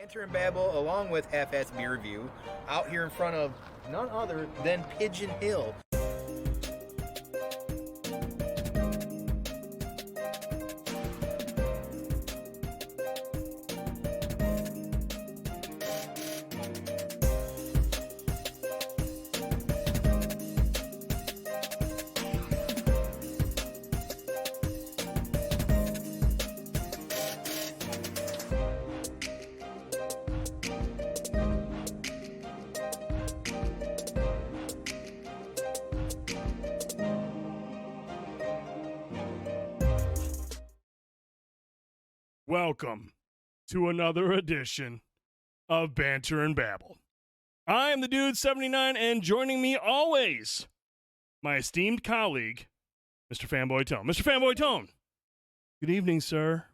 Banter and Babble, along with FS Beer Review, out here in front of none other than Pigeon Hill. Welcome to another edition of Banter and Babble. I am the Dude79, and joining me always, my esteemed colleague, Mr. Fanboytone. Mr. Fanboytone, good evening, sir.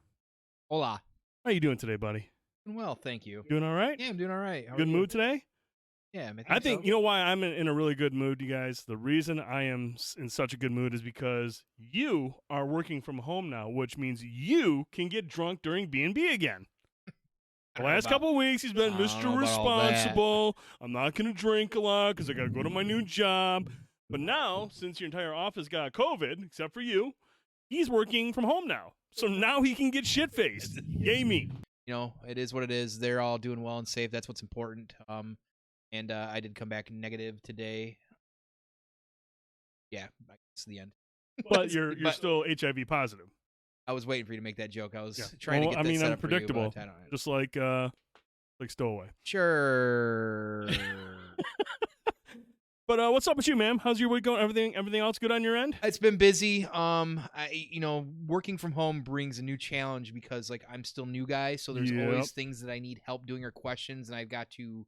Hola. How you doing today, buddy? Doing well, thank you. Doing all right? Yeah, I'm doing all right. How Good are you? mood today? Yeah, I think so. you know why I'm in a really good mood, you guys? The reason I am in such a good mood is because you are working from home now, which means you can get drunk during B&B again. The last couple of weeks, he's been Mr. Responsible. I'm not going to drink a lot because I got to go to my new job. But now, since your entire office got COVID, except for you, he's working from home now. So now he can get shit-faced. Yay me. You know, it is what it is. They're all doing well and safe. That's what's important. And I did come back negative today. Yeah, that's the end. But you're still HIV positive. I was waiting for you to make that joke. I was trying to get that set I'm up predictable. for you, but I don't know. Just like Stowaway. Sure. But what's up with you, ma'am? How's your week going? Everything else good on your end? It's been busy. Working from home brings a new challenge because I'm still new guy, so there's always things that I need help doing or questions, and I've got to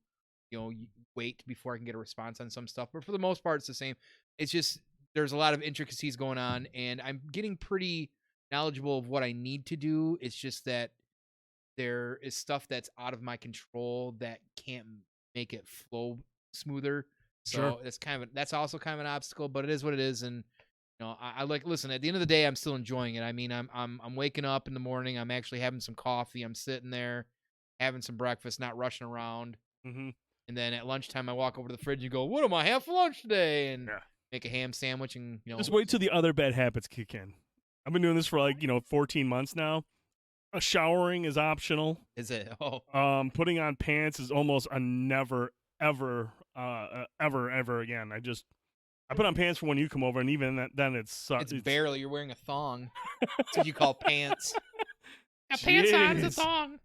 wait before I can get a response on some stuff. But for the most part, it's the same. It's just there's a lot of intricacies going on, and I'm getting pretty knowledgeable of what I need to do. It's just that there is stuff that's out of my control that can't make it flow smoother. So Sure. that's also kind of an obstacle, but it is what it is. And I listen, at the end of the day, I'm still enjoying it. I mean, I'm waking up in the morning. I'm actually having some coffee. I'm sitting there having some breakfast, not rushing around. Mm-hmm. And then at lunchtime, I walk over to the fridge and go, "What am I have for lunch today?" And Yeah. make a ham sandwich and Just wait till the other bad habits kick in. I've been doing this for 14 months now. Showering is optional. Is it? Oh. Putting on pants is almost a never, ever again. I put on pants for when you come over, and even then it sucks. It's barely. You're wearing a thong. That's what you call pants. Pants on is a thong.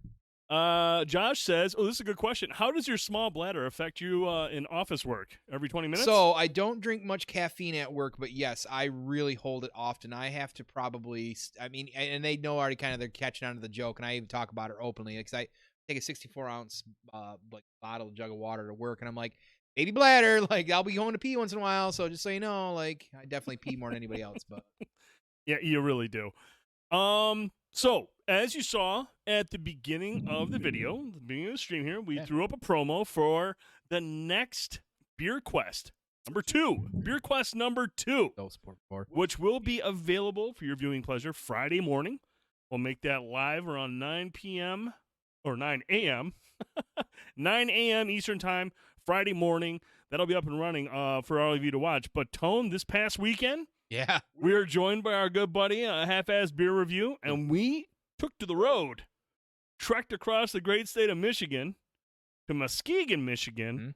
Josh says, this is a good question. How does your small bladder affect you in office work? Every 20 minutes? So I don't drink much caffeine at work, but yes, I really hold it often. I have to probably, and they know already they're catching on to the joke, and I even talk about it openly because I take a 64-ounce bottle, jug of water to work, and I'm like, baby bladder, I'll be going to pee once in a while, so just so you know, I definitely pee more than anybody else. But yeah, you really do. So, as you saw at the beginning of the video, the beginning of the stream here, we threw up a promo for the next Beer Quest number 2. Beer Quest number 2, which will be available for your viewing pleasure Friday morning. We'll make that live around 9 p.m. or 9 a.m. 9 a.m. Eastern Time, Friday morning. That'll be up and running for all of you to watch. But, Tone, this past weekend, yeah, we are joined by our good buddy, Half-Ass Beer Review, and we took to the road, trekked across the great state of Michigan to Muskegon, Michigan,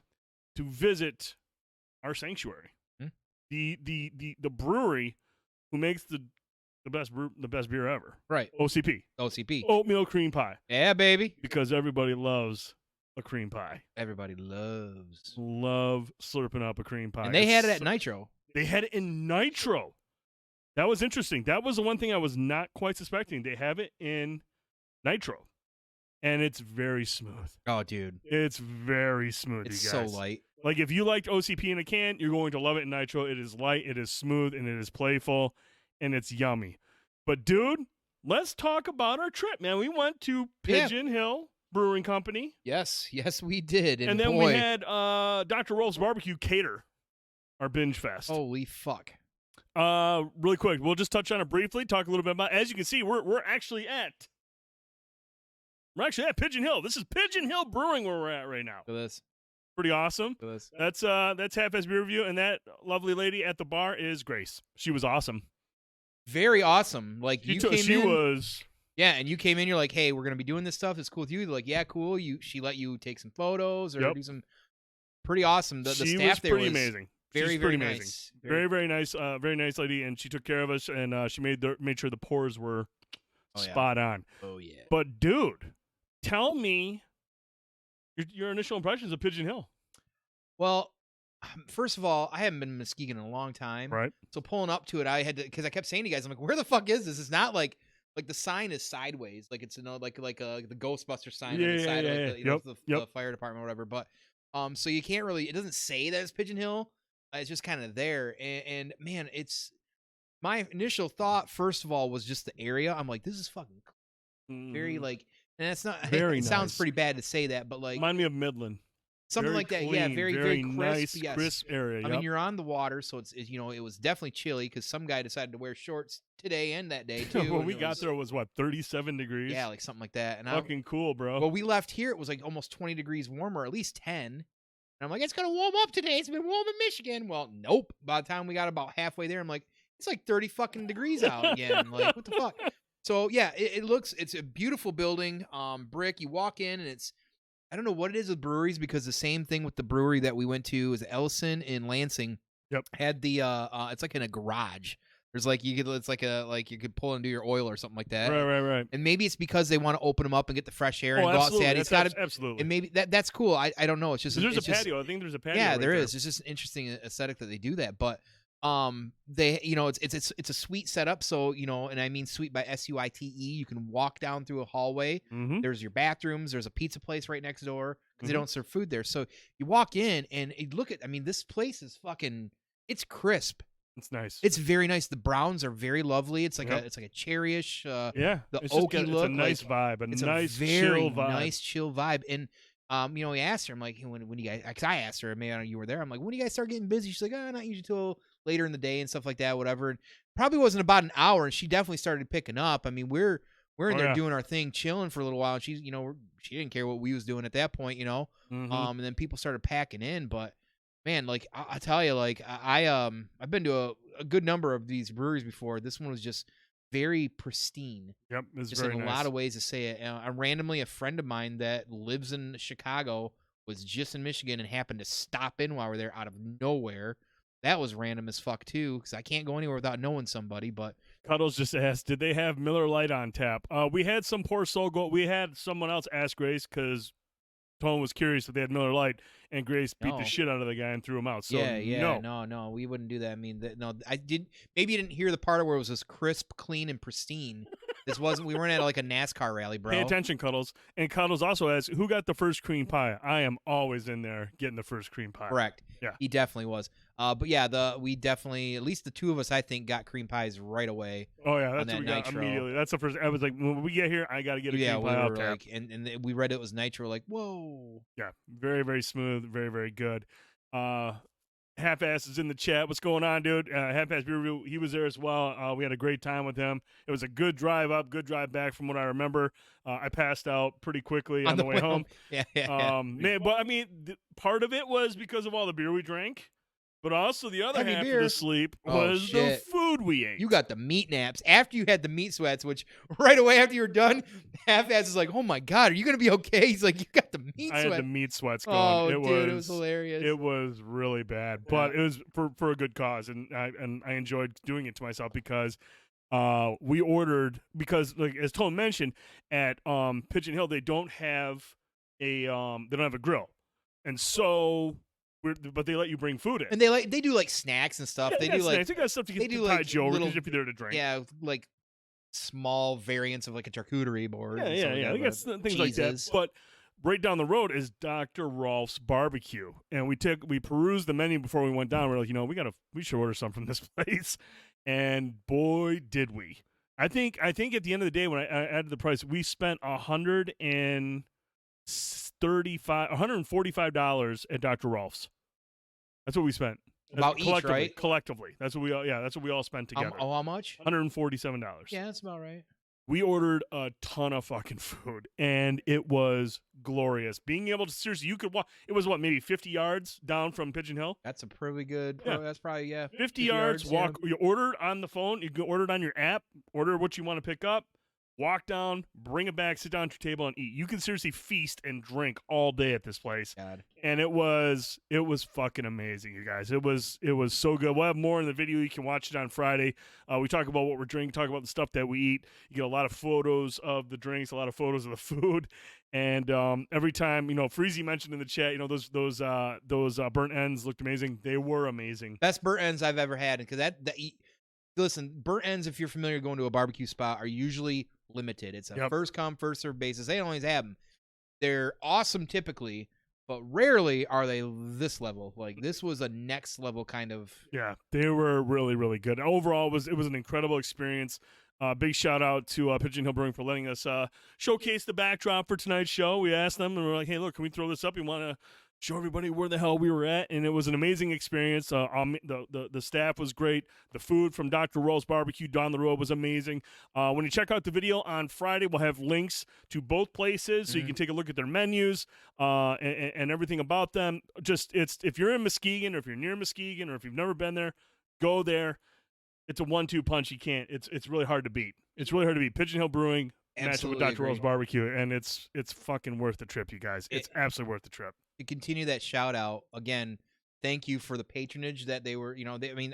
to visit our sanctuary, the brewery who makes the best beer ever, right? OCP, oatmeal cream pie. Yeah, baby, because everybody loves a cream pie. Everybody love slurping up a cream pie, and they had it at Nitro. They had it in Nitro. That was interesting. That was the one thing I was not quite suspecting. They have it in Nitro, and it's very smooth. Oh, dude. It's very smooth, it's you guys. So light. If you liked OCP in a can, you're going to love it in Nitro. It is light, it is smooth, and it is playful, and it's yummy. But, dude, let's talk about our trip, man. We went to Pigeon Hill Brewing Company. Yes, we did. And then we had Dr. Rolf's Barbecue cater our binge fest. Holy fuck. Really quick, we'll just touch on it briefly, talk a little bit about, as you can see, we're actually at We're actually at Pigeon Hill. This is Pigeon Hill Brewing where we're at right now. Look at this. Pretty awesome. Look at this. That's Half-Ass Beer Review, and that lovely lady at the bar is Grace. She was awesome. Very awesome. Like you came she in. was. Yeah, and you came in. You're like, hey, we're gonna be doing this stuff. It's cool with you. They're like, yeah, cool. She let you take some photos or do some. Pretty awesome. The she staff was there pretty was amazing. Very, She's very pretty nice. amazing. Very nice. Very nice lady, and she took care of us, and she made sure the pours were spot on. Oh yeah. But dude, tell me your initial impressions of Pigeon Hill. Well, first of all, I haven't been in Muskegon in a long time. Right. So pulling up to it, I had to, because I kept saying to you guys, I'm like, where the fuck is this? It's not like the sign is sideways, like it's like the Ghostbuster sign on the side of the fire department or whatever. But so you can't really, it doesn't say that it's Pigeon Hill. It's just kind of there, and man, it's my initial thought. First of all, was just the area. I'm like, this is fucking cool. Very like, and it's not. Very it sounds nice. pretty bad to say that, but like, remind me of Midland. Something very like that, clean, yeah. Very crisp, nice, yes. crisp area. I mean, you're on the water, so it's it was definitely chilly because some guy decided to wear shorts today and that day too. When we got there, it was what 37 degrees. Yeah, like something like that. And fucking cool, bro. Well, we left here; it was like almost 20 degrees warmer, at least 10. And I'm like, it's gonna warm up today. It's been warm in Michigan. Well, nope. By the time we got about halfway there, I'm like, it's like 30 fucking degrees out again. Like, what the fuck? So yeah, it's a beautiful building, brick. You walk in and I don't know what it is with breweries because the same thing with the brewery that we went to is Ellison in Lansing. Yep. Had the it's like in a garage. There's like you could pull and do your oil or something like that. Right. And maybe it's because they want to open them up and get the fresh air and go outside. It's got absolutely. And maybe that's cool. I don't know. It's just there's a patio. I think there's a patio. Yeah, right there there is. It's just an interesting aesthetic that they do that, but. They, it's a suite setup. So, and I mean suite by SUITE. You can walk down through a hallway. Mm-hmm. There's your bathrooms. There's a pizza place right next door because they don't serve food there. So you walk in and you look at. I mean, this place is fucking. It's crisp. It's nice. It's very nice. The browns are very lovely. It's like a cherryish. The oaky look. It's a nice vibe. It's nice, a very chill vibe. nice chill vibe. And we asked her. I'm like, when you guys? Because I asked her. Man, you were there. I'm like, when do you guys start getting busy? She's like, not usually till later in the day and stuff like that, whatever. And probably wasn't about an hour, and she definitely started picking up. I mean, we're in there doing our thing, chilling for a little while. And she's, she didn't care what we was doing at that point, Mm-hmm. And then people started packing in. But man, like I tell you, like I've been to a good number of these breweries before. This one was just very pristine. Yep, it's just very in a nice. lot of ways to say it. Randomly, a friend of mine that lives in Chicago was just in Michigan and happened to stop in while we're there out of nowhere. That was random as fuck too, because I can't go anywhere without knowing somebody. But Cuddles just asked, did they have Miller Lite on tap? We had some poor soul go. We had someone else ask Grace because Tone was curious if they had Miller Lite, and Grace beat the shit out of the guy and threw him out. So no, we wouldn't do that. I mean, I did. Maybe you didn't hear the part where it was just crisp, clean, and pristine. This wasn't. We weren't at like a NASCAR rally, bro. Pay attention, Cuddles. And Cuddles also asks, who got the first cream pie? I am always in there getting the first cream pie. Correct. Yeah, he definitely was. But yeah, we definitely, at least the two of us, I think, got cream pies right away. Oh yeah, that's what we got immediately. That's the first. I was like, when we get here, I got to get a cream pie out there. Like, and we read it was nitro. Like, whoa. Yeah, very very smooth, very very good. Half-Ass is in the chat. What's going on, dude? Half-Ass Beer Review, he was there as well. We had a great time with him. It was a good drive up, good drive back from what I remember. I passed out pretty quickly on the way home. Yeah. Man, but I mean, part of it was because of all the beer we drank. But also the other half of the sleep was the food we ate. You got the meat naps after you had the meat sweats, which right away after you were done, Half-Ass is like, "Oh my god, are you gonna be okay?" He's like, "You got the meat sweats." I had the meat sweats going. Oh, it was hilarious. It was really bad, but it was for a good cause, and I enjoyed doing it to myself because we ordered because like as Tone mentioned at Pigeon Hill they don't have a grill, and so. But they let you bring food in, and they do like snacks and stuff. Yeah, they do snacks. They got stuff to get tide you over if you're there to drink. Yeah, like small variants of like a charcuterie board. Yeah. They got things like that. But right down the road is Dr. Rolf's Barbecue, and we perused the menu before we went down. We're like, we should order something from this place, and boy did we! I think at the end of the day when I added the price, we spent $145 at Dr. Rolf's. That's what we spent. About each, right? Collectively. That's what we all spent together. How much? $147. Yeah, that's about right. We ordered a ton of fucking food, and it was glorious. Being able to seriously, you could walk. It was what, maybe 50 yards down from Pigeon Hill. That's a pretty good. Yeah. That's probably 50 yards. Walk. Yeah. You order on the phone. You can order it on your app. Order what you want to pick up. Walk down, bring it back, sit down at your table, and eat. You can seriously feast and drink all day at this place. God. And it was fucking amazing, you guys. It was so good. We'll have more in the video. You can watch it on Friday. We talk about what we're drinking, talk about the stuff that we eat. You get a lot of photos of the drinks, a lot of photos of the food, and every time, Freezy mentioned in the chat, those burnt ends looked amazing. They were amazing. Best burnt ends I've ever had, because listen, burnt ends, if you're familiar going to a barbecue spot, are usually limited. It's a first come, first serve basis. They don't always have them. They're awesome typically, but rarely are they this level. Like, this was a next level kind of. Yeah, they were really, really good. Overall, it was an incredible experience. Big shout out to Pigeon Hill Brewing for letting us showcase the backdrop for tonight's show. We asked them, and we're like, hey, look, can we throw this up? You want to show everybody where the hell we were at? And it was an amazing experience. The staff was great. The food from Dr. Roll's Barbecue down the road was amazing. When you check out the video on Friday, we'll have links to both places, so you can take a look at their menus and everything about them. If you're in Muskegon, or if you're near Muskegon, or if you've never been there, go there. It's a 1-2 punch. You can't. It's really hard to beat. It's really hard to beat. Pigeon Hill Brewing, match up with Dr. Roll's Barbecue, and it's fucking worth the trip, you guys. It's absolutely worth the trip. To continue that shout out again, thank you for the patronage that they were.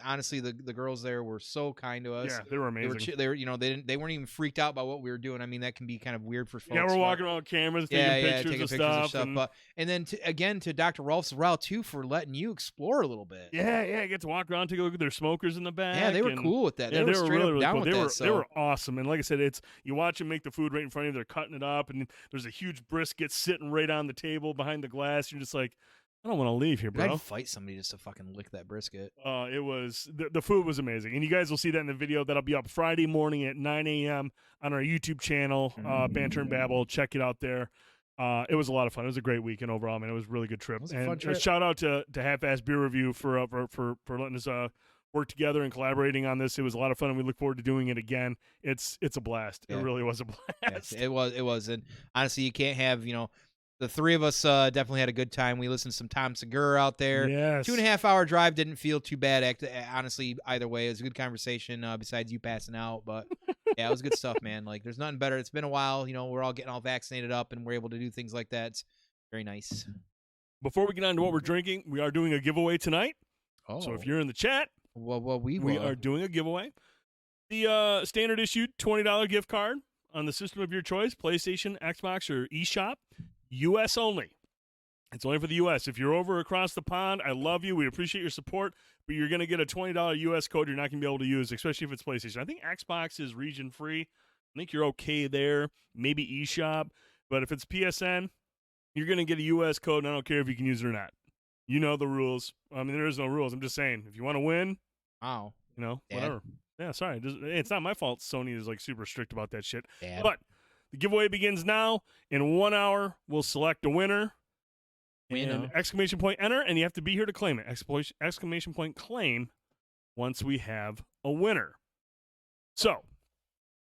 Honestly, the girls there were so kind to us. Yeah, they were amazing. They weren't even freaked out by what we were doing. I mean, that can be kind of weird for folks. Yeah, we're walking around with cameras, taking pictures of stuff. And then to Dr. Rolf's route too, for letting you explore a little bit. Yeah, get to walk around, take a look at their smokers in the back. Yeah, they were cool with that. They were straight really, up down cool. with that. They were awesome. And like I said, you watch them make the food right in front of you. They're cutting it up, and there's a huge brisket sitting right on the table behind the glass. You're just like, I don't want to leave here, bro. I'd fight somebody just to fucking lick that brisket. It was the food was amazing, and you guys will see that in the video that'll be up Friday morning at 9 a.m. on our YouTube channel, Banter and Babble. Check it out there. It was a lot of fun. It was a great weekend overall, man. It was a really good trip. It was a fun trip. Shout out to Half-Ass Beer Review for letting us work together and collaborating on this. It was a lot of fun, and we look forward to doing it again. It's a blast. Yeah. It really was a blast. Yes, it was, and honestly, you can't have the three of us definitely had a good time. We listened to some Tom Segura out there. Yes. 2.5 hour drive didn't feel too bad. Honestly, either way, it was a good conversation. Besides you passing out, but yeah, it was good stuff, man. Like, there's nothing better. It's been a while. We're all getting all vaccinated up, and we're able to do things like that. It's very nice. Before we get on to what we're drinking, we are doing a giveaway tonight. Oh, So if you're in the chat, we are doing a giveaway. The standard issued $20 gift card on the system of your choice: PlayStation, Xbox, or eShop. U.S. only. It's only for the U.S. If you're over across the pond, I love you. We appreciate your support, but you're going to get a $20 U.S. code you're not going to be able to use, especially if it's PlayStation. I think Xbox is region free. I think you're okay there. Maybe eShop. But if it's PSN, you're going to get a U.S. code, and I don't care if you can use it or not. You know the rules. I mean, there is no rules. I'm just saying, if you want to win, wow, whatever. Yeah, sorry. It's not my fault Sony is, super strict about that shit. Dad. But the giveaway begins now. In 1 hour, we'll select a winner. And exclamation point enter, and you have to be here to claim it. Exclamation point claim once we have a winner. So,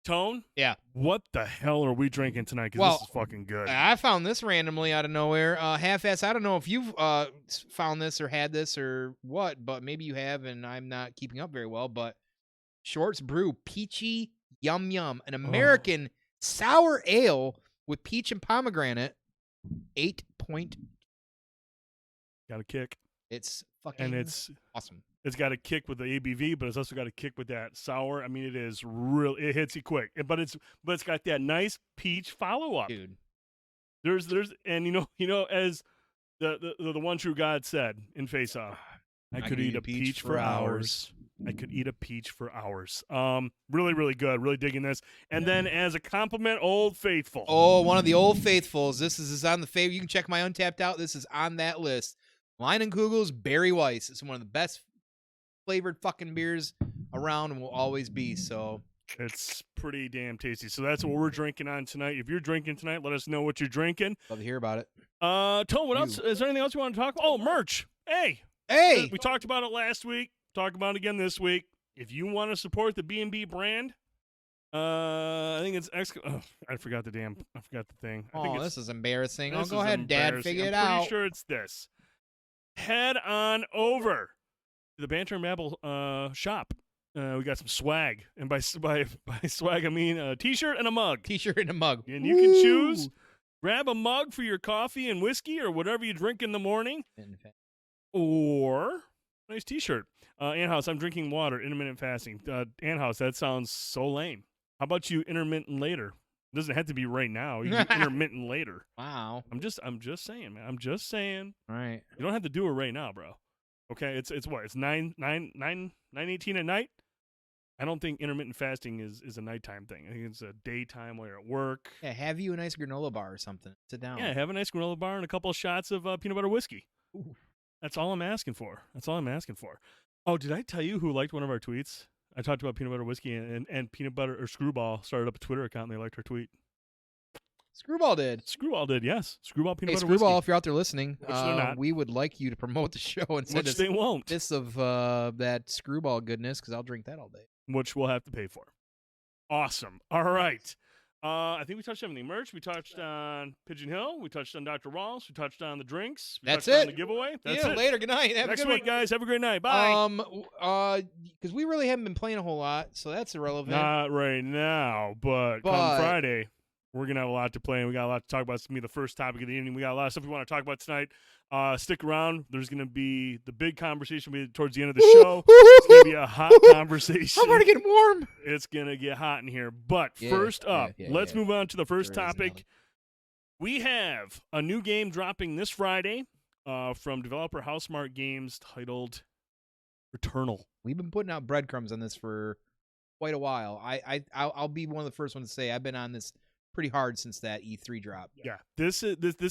Tone? Yeah. What the hell are we drinking tonight? Because this is fucking good. I found this randomly out of nowhere. Half-ass, I don't know if you've found this or had this or what, but maybe you have, and I'm not keeping up very well. But Shorts Brew Peachy Yum Yum, an American sour ale with peach and pomegranate, 8.2. Got a kick. It's fucking awesome. It's got a kick with the ABV, but it's also got a kick with that sour. I mean, it is real. It hits you quick, but it's got that nice peach follow up, dude. There's and as the one true God said in Face Off, I could eat a peach for hours. I could eat a peach for hours. Really, really good. Really digging this. And then as a compliment, Old Faithful. Oh, one of the Old Faithfuls. This is on the favorite. You can check my Untapped out. This is on that list. Leinenkugel's Berry Weiss. It's one of the best flavored fucking beers around and will always be. So it's pretty damn tasty. So that's what we're drinking on tonight. If you're drinking tonight, let us know what you're drinking. Love to hear about it. Tone, what else? Is there anything else you want to talk about? Oh, merch. Hey. We talked about it last week. Talk about it again this week. If you want to support the B&B brand, I think it's I forgot the thing. I think This is embarrassing. this go is ahead, Dad. embarrassing. Figure it I'm out. pretty sure it's this. Head on over to the Banter Babble shop. We got some swag, and by swag I mean a T-shirt and a mug. T-shirt and a mug, and you can choose. Grab a mug for your coffee and whiskey or whatever you drink in the morning, or a nice T-shirt. Anhouse, I'm drinking water. Intermittent fasting. Anhouse, that sounds so lame. How about you intermittent later? It doesn't have to be right now. You can intermittent later. Wow. I'm just saying, man. I'm just saying. All right. You don't have to do it right now, bro. Okay, it's what? It's 9:18 at night. I don't think intermittent fasting is a nighttime thing. I think it's a daytime while you're at work. Yeah, have you a nice granola bar or something. Sit down. Yeah, have a nice granola bar and a couple of shots of peanut butter whiskey. Ooh. That's all I'm asking for. Oh, did I tell you who liked one of our tweets? I talked about peanut butter whiskey and peanut butter or Screwball started up a Twitter account and they liked our tweet. Screwball did. Screwball did, yes. Screwball peanut butter Screwball, whiskey. if you're out there listening, Which they're not. we would like you to promote the show and send Which us they won't. this of that Screwball goodness, because I'll drink that all day. Which we'll have to pay for. Awesome. All right. I think we touched on everything. Merch. We touched on Pigeon Hill. We touched on Dr. Ross. We touched on the drinks. We That's touched it. on the giveaway. That's it. Later. Good night. Have Next a good week, guys. Have a great night. Bye. Because we really haven't been playing a whole lot, so that's irrelevant. Not right now, but come Friday, we're going to have a lot to play, and we got a lot to talk about. It's going to be the first topic of the evening. We got a lot of stuff we want to talk about tonight. Stick around. There's going to be the big conversation towards the end of the show. It's going to be a hot conversation. I'm already getting warm. It's going to get hot in here. But first up, let's move on to the first topic. We have a new game dropping this Friday from developer Housemarque Games titled Returnal. We've been putting out breadcrumbs on this for quite a while. I'll be one of the first ones to say I've been on this pretty hard since that E3 drop. Yeah, this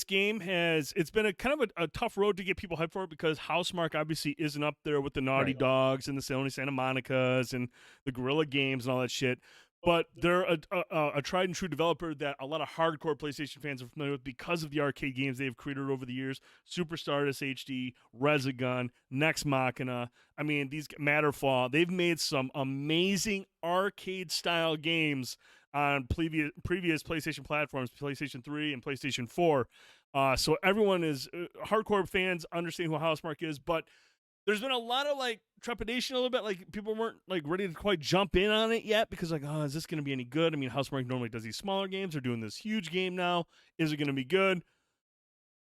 game it's been a kind of a tough road to get people hyped for it because Housemarque obviously isn't up there with the Naughty Dogs and the Sony Santa Monica's and the Guerrilla Games and all that shit. But they're a tried and true developer that a lot of hardcore PlayStation fans are familiar with because of the arcade games they've created over the years. Super Stardust HD, Resogun, Nex Machina. I mean, these Matterfall. They've made some amazing arcade-style games on previous PlayStation platforms, PlayStation 3 and PlayStation 4. So everyone is hardcore fans understand who Housemarque is, but there's been a lot of trepidation a little bit. Like people weren't ready to quite jump in on it yet because is this going to be any good? I mean, Housemarque normally does these smaller games. They're doing this huge game now. Is it going to be good?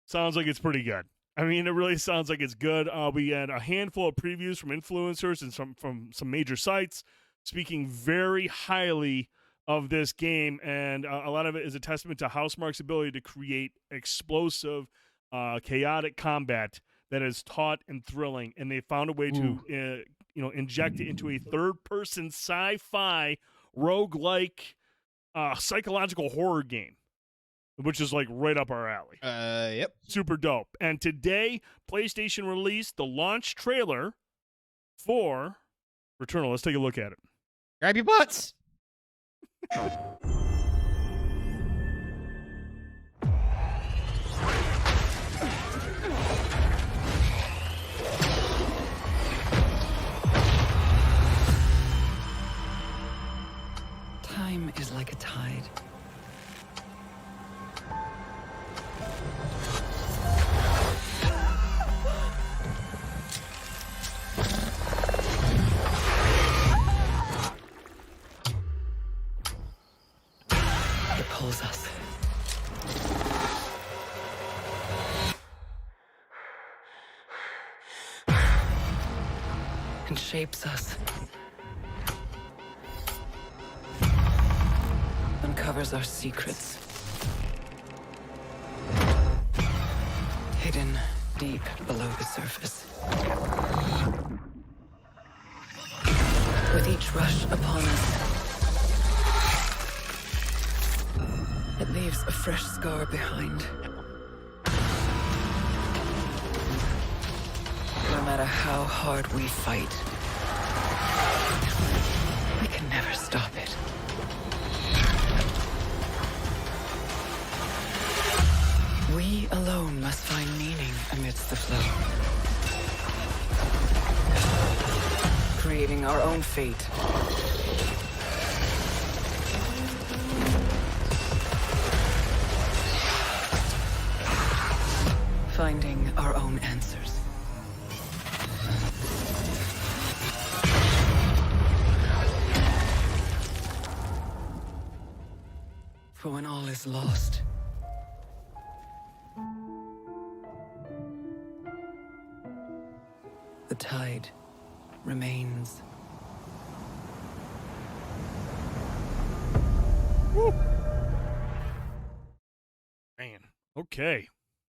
Sounds like it's pretty good. I mean, it really sounds like it's good. We had a handful of previews from influencers and from some major sites speaking very highly of this game, and a lot of it is a testament to Housemarque's ability to create explosive, chaotic combat that is taut and thrilling, and they found a way to inject it into a third-person sci-fi roguelike psychological horror game, which is right up our alley. Yep. Super dope. And today, PlayStation released the launch trailer for Returnal. Let's take a look at it. Grab your butts. Time is like a tide. It pulls us. And shapes us. Uncovers our secrets. Hidden deep below the surface. With each rush upon us, it leaves a fresh scar behind. No matter how hard we fight, we can never stop it. We alone must find meaning amidst the flow. Creating our own fate. finding our own answers. For when all is lost, the tide remains. Woo. Man. Okay.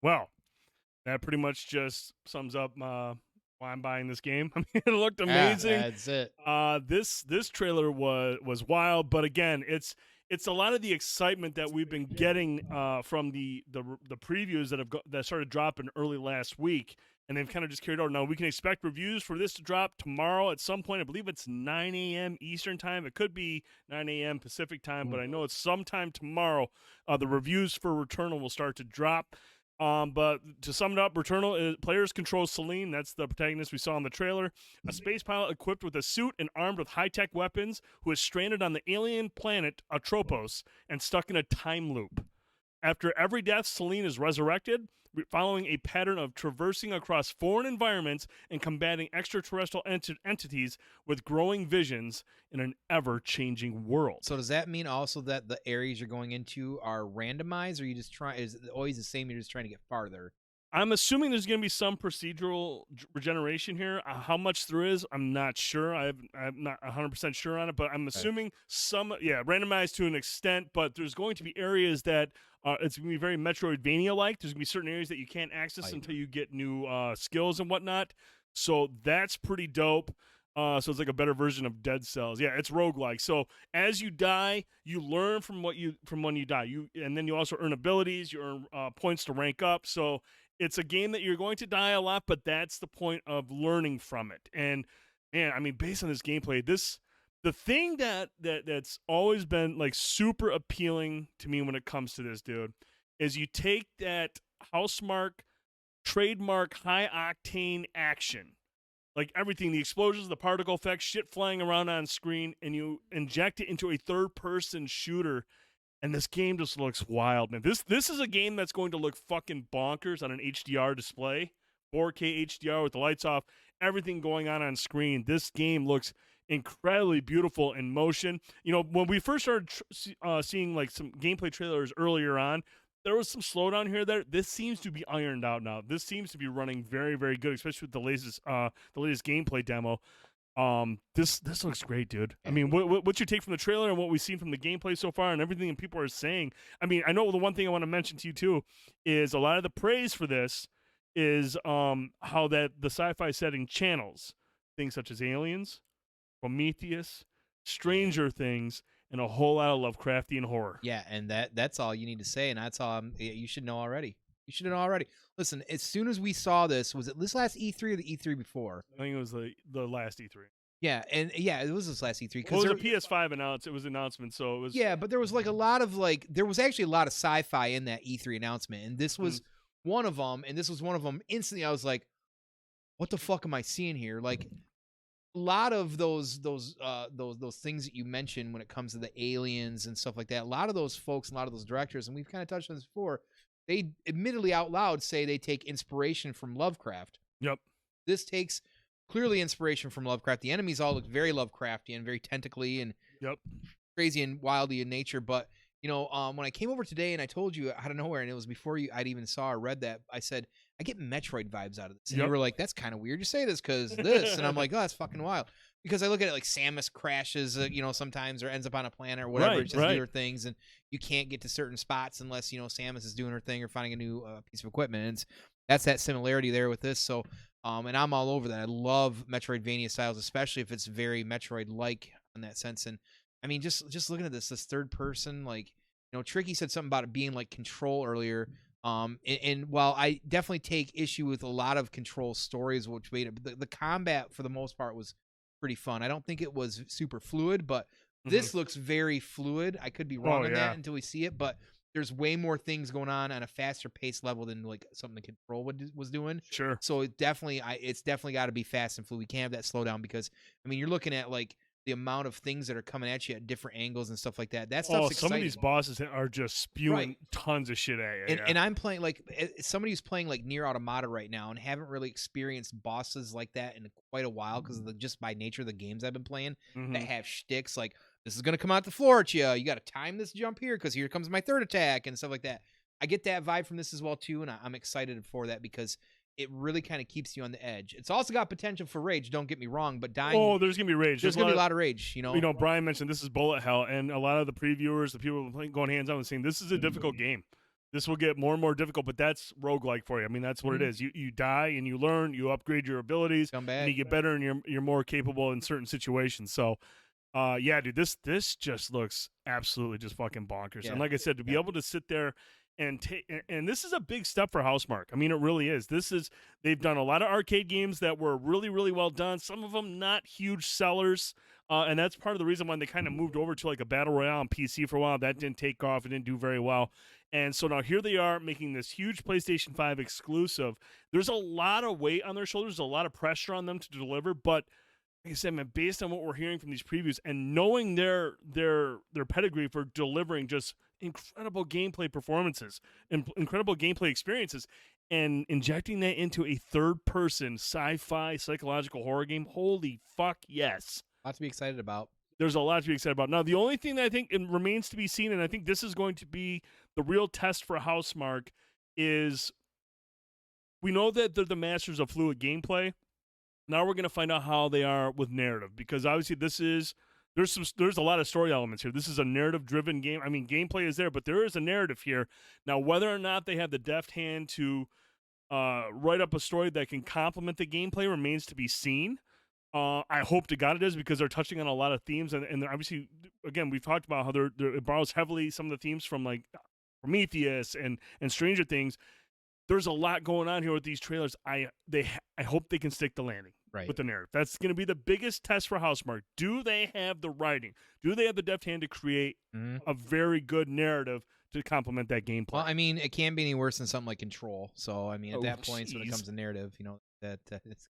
Well, that pretty much just sums up why I'm buying this game. I mean, it looked amazing. That's it. This trailer was wild, but again, it's a lot of the excitement that we've been getting from the previews that started dropping early last week, and they've kind of just carried over. Now we can expect reviews for this to drop tomorrow at some point. I believe it's 9 a.m. Eastern time. It could be 9 a.m. Pacific time, but I know it's sometime tomorrow. The reviews for Returnal will start to drop. But to sum it up, Returnal players control Celine. That's the protagonist we saw in the trailer. A space pilot equipped with a suit and armed with high-tech weapons who is stranded on the alien planet Atropos and stuck in a time loop. After every death, Celine is resurrected, following a pattern of traversing across foreign environments and combating extraterrestrial entities with growing visions in an ever-changing world. So does that mean also that the areas you're going into are randomized, or you just is it always the same? You're just trying to get farther. I'm assuming there's going to be some procedural regeneration here. How much there is, I'm not sure. I'm not 100% sure on it, but I'm assuming randomized to an extent. But there's going to be areas that it's going to be very Metroidvania-like. There's going to be certain areas that you can't access until you get new skills and whatnot. So that's pretty dope. So it's like a better version of Dead Cells. Yeah, it's roguelike. So as you die, you learn from when you die. And then you also earn abilities. You earn points to rank up. So it's a game that you're going to die a lot, but that's the point of learning from it. And man, I mean, based on this gameplay, the thing that's always been like super appealing to me when it comes to this, dude, is you take that Housemarque trademark high octane action, like everything, the explosions, the particle effects, shit flying around on screen, and you inject it into a third-person shooter, and this game just looks wild, man. This is a game that's going to look fucking bonkers on an HDR display, 4K HDR with the lights off, everything going on screen. This game looks incredibly beautiful in motion. You know, when we first started seeing like some gameplay trailers earlier on, there was some slowdown here there. This seems to be ironed out now. This seems to be running very, very good, especially with the latest gameplay demo. This looks great, dude. I mean, what's your take from the trailer and what we've seen from the gameplay so far and everything that people are saying? I mean, I know the one thing I want to mention to you too is a lot of the praise for this is how that the sci-fi setting channels things such as Aliens, Prometheus, Stranger Things, and a whole lot of Lovecraftian horror. Yeah, and that's all you need to say, and that's all you should know already. You should know already. Listen, as soon as we saw this, was it this last E3 or the E3 before? I think it was the last E3. Yeah, and it was this last E3. Well, it was a PS5 announcement. It was an announcement, so it was. Yeah, but there was like there was actually a lot of sci-fi in that E3 announcement, and this was one of them. And this was one of them. Instantly, I was like, "What the fuck am I seeing here?" Like a lot of those things that you mentioned when it comes to the aliens and stuff like that. A lot of those folks, a lot of those directors, and we've kind of touched on this before. They admittedly out loud say they take inspiration from Lovecraft. Yep. This takes clearly inspiration from Lovecraft. The enemies all look very Lovecraftian, very tentacly and crazy and wildy in nature. But, you know, when I came over today and I told you out of nowhere, and it was before I'd even saw or read that, I said, I get Metroid vibes out of this. And you were like, that's kind of weird you say this because this. And I'm like, oh, that's fucking wild. Because I look at it like Samus crashes, sometimes or ends up on a planet or whatever. It's just newer things. And you can't get to certain spots unless, Samus is doing her thing or finding a new piece of equipment. And that's that similarity there with this. So, and I'm all over that. I love Metroidvania styles, especially if it's very Metroid-like in that sense. And I mean, just looking at this third person, like, Tricky said something about it being like Control earlier. And while I definitely take issue with a lot of Control stories, which made it, the combat for the most part was pretty fun. I don't think it was super fluid, but this looks very fluid. I could be wrong on that until we see it, but there's way more things going on a faster pace level than like something the Control was doing. Sure. So it's definitely got to be fast and fluid. We can't have that slow down because I mean you're looking at like the amount of things that are coming at you at different angles and stuff like that. That stuff's exciting. Some of these bosses are just spewing tons of shit at you. And I'm playing like somebody who's playing like Nier Automata right now and haven't really experienced bosses like that in quite a while because of just by nature of the games I've been playing that have shticks like this is gonna come out the floor at you. You got to time this jump here because here comes my third attack and stuff like that. I get that vibe from this as well too, and I'm excited for that because it really kind of keeps you on the edge. It's also got potential for rage, don't get me wrong, but dying... Oh, there's going to be rage. There's going to be a lot of rage, you know? You know, Brian mentioned this is bullet hell, and a lot of the previewers, the people going hands-on and saying, this is a difficult game. This will get more and more difficult, but that's roguelike for you. I mean, that's what it is. You die, and you learn, you upgrade your abilities, Come back. and you get better, and you're more capable in certain situations. So, yeah, dude, this just looks absolutely just fucking bonkers. Yeah. And like I said, to be able to sit there and this is a big step for Housemarque. I mean, it really is. They've done a lot of arcade games that were really, really well done. Some of them not huge sellers, and that's part of the reason why they kind of moved over to like a battle royale on PC for a while. That didn't take off. It didn't do very well. And so now here they are making this huge PlayStation 5 exclusive. There's a lot of weight on their shoulders, a lot of pressure on them to deliver, but like I said, man, based on what we're hearing from these previews and knowing their pedigree for delivering just incredible gameplay performances and incredible gameplay experiences and injecting that into a third-person sci-fi psychological horror game, holy fuck yes. A lot to be excited about. There's a lot to be excited about. Now, the only thing that I think it remains to be seen, and I think this is going to be the real test for Housemarque, is we know that they're the masters of fluid gameplay. Now we're going to find out how they are with narrative, because obviously there's a lot of story elements here. This is a narrative-driven game. I mean, gameplay is there, but there is a narrative here. Now, whether or not they have the deft hand to write up a story that can complement the gameplay remains to be seen. I hope to God it is, because they're touching on a lot of themes, and obviously, again, we've talked about how it borrows heavily some of the themes from like Prometheus and Stranger Things. There's a lot going on here with these trailers. I hope they can stick the landing with the narrative. That's going to be the biggest test for Housemarque. Do they have the writing? Do they have the deft hand to create a very good narrative to complement that gameplay? Well, I mean, it can't be any worse than something like Control. So, I mean, at that point, when it comes to narrative, you know, that it's...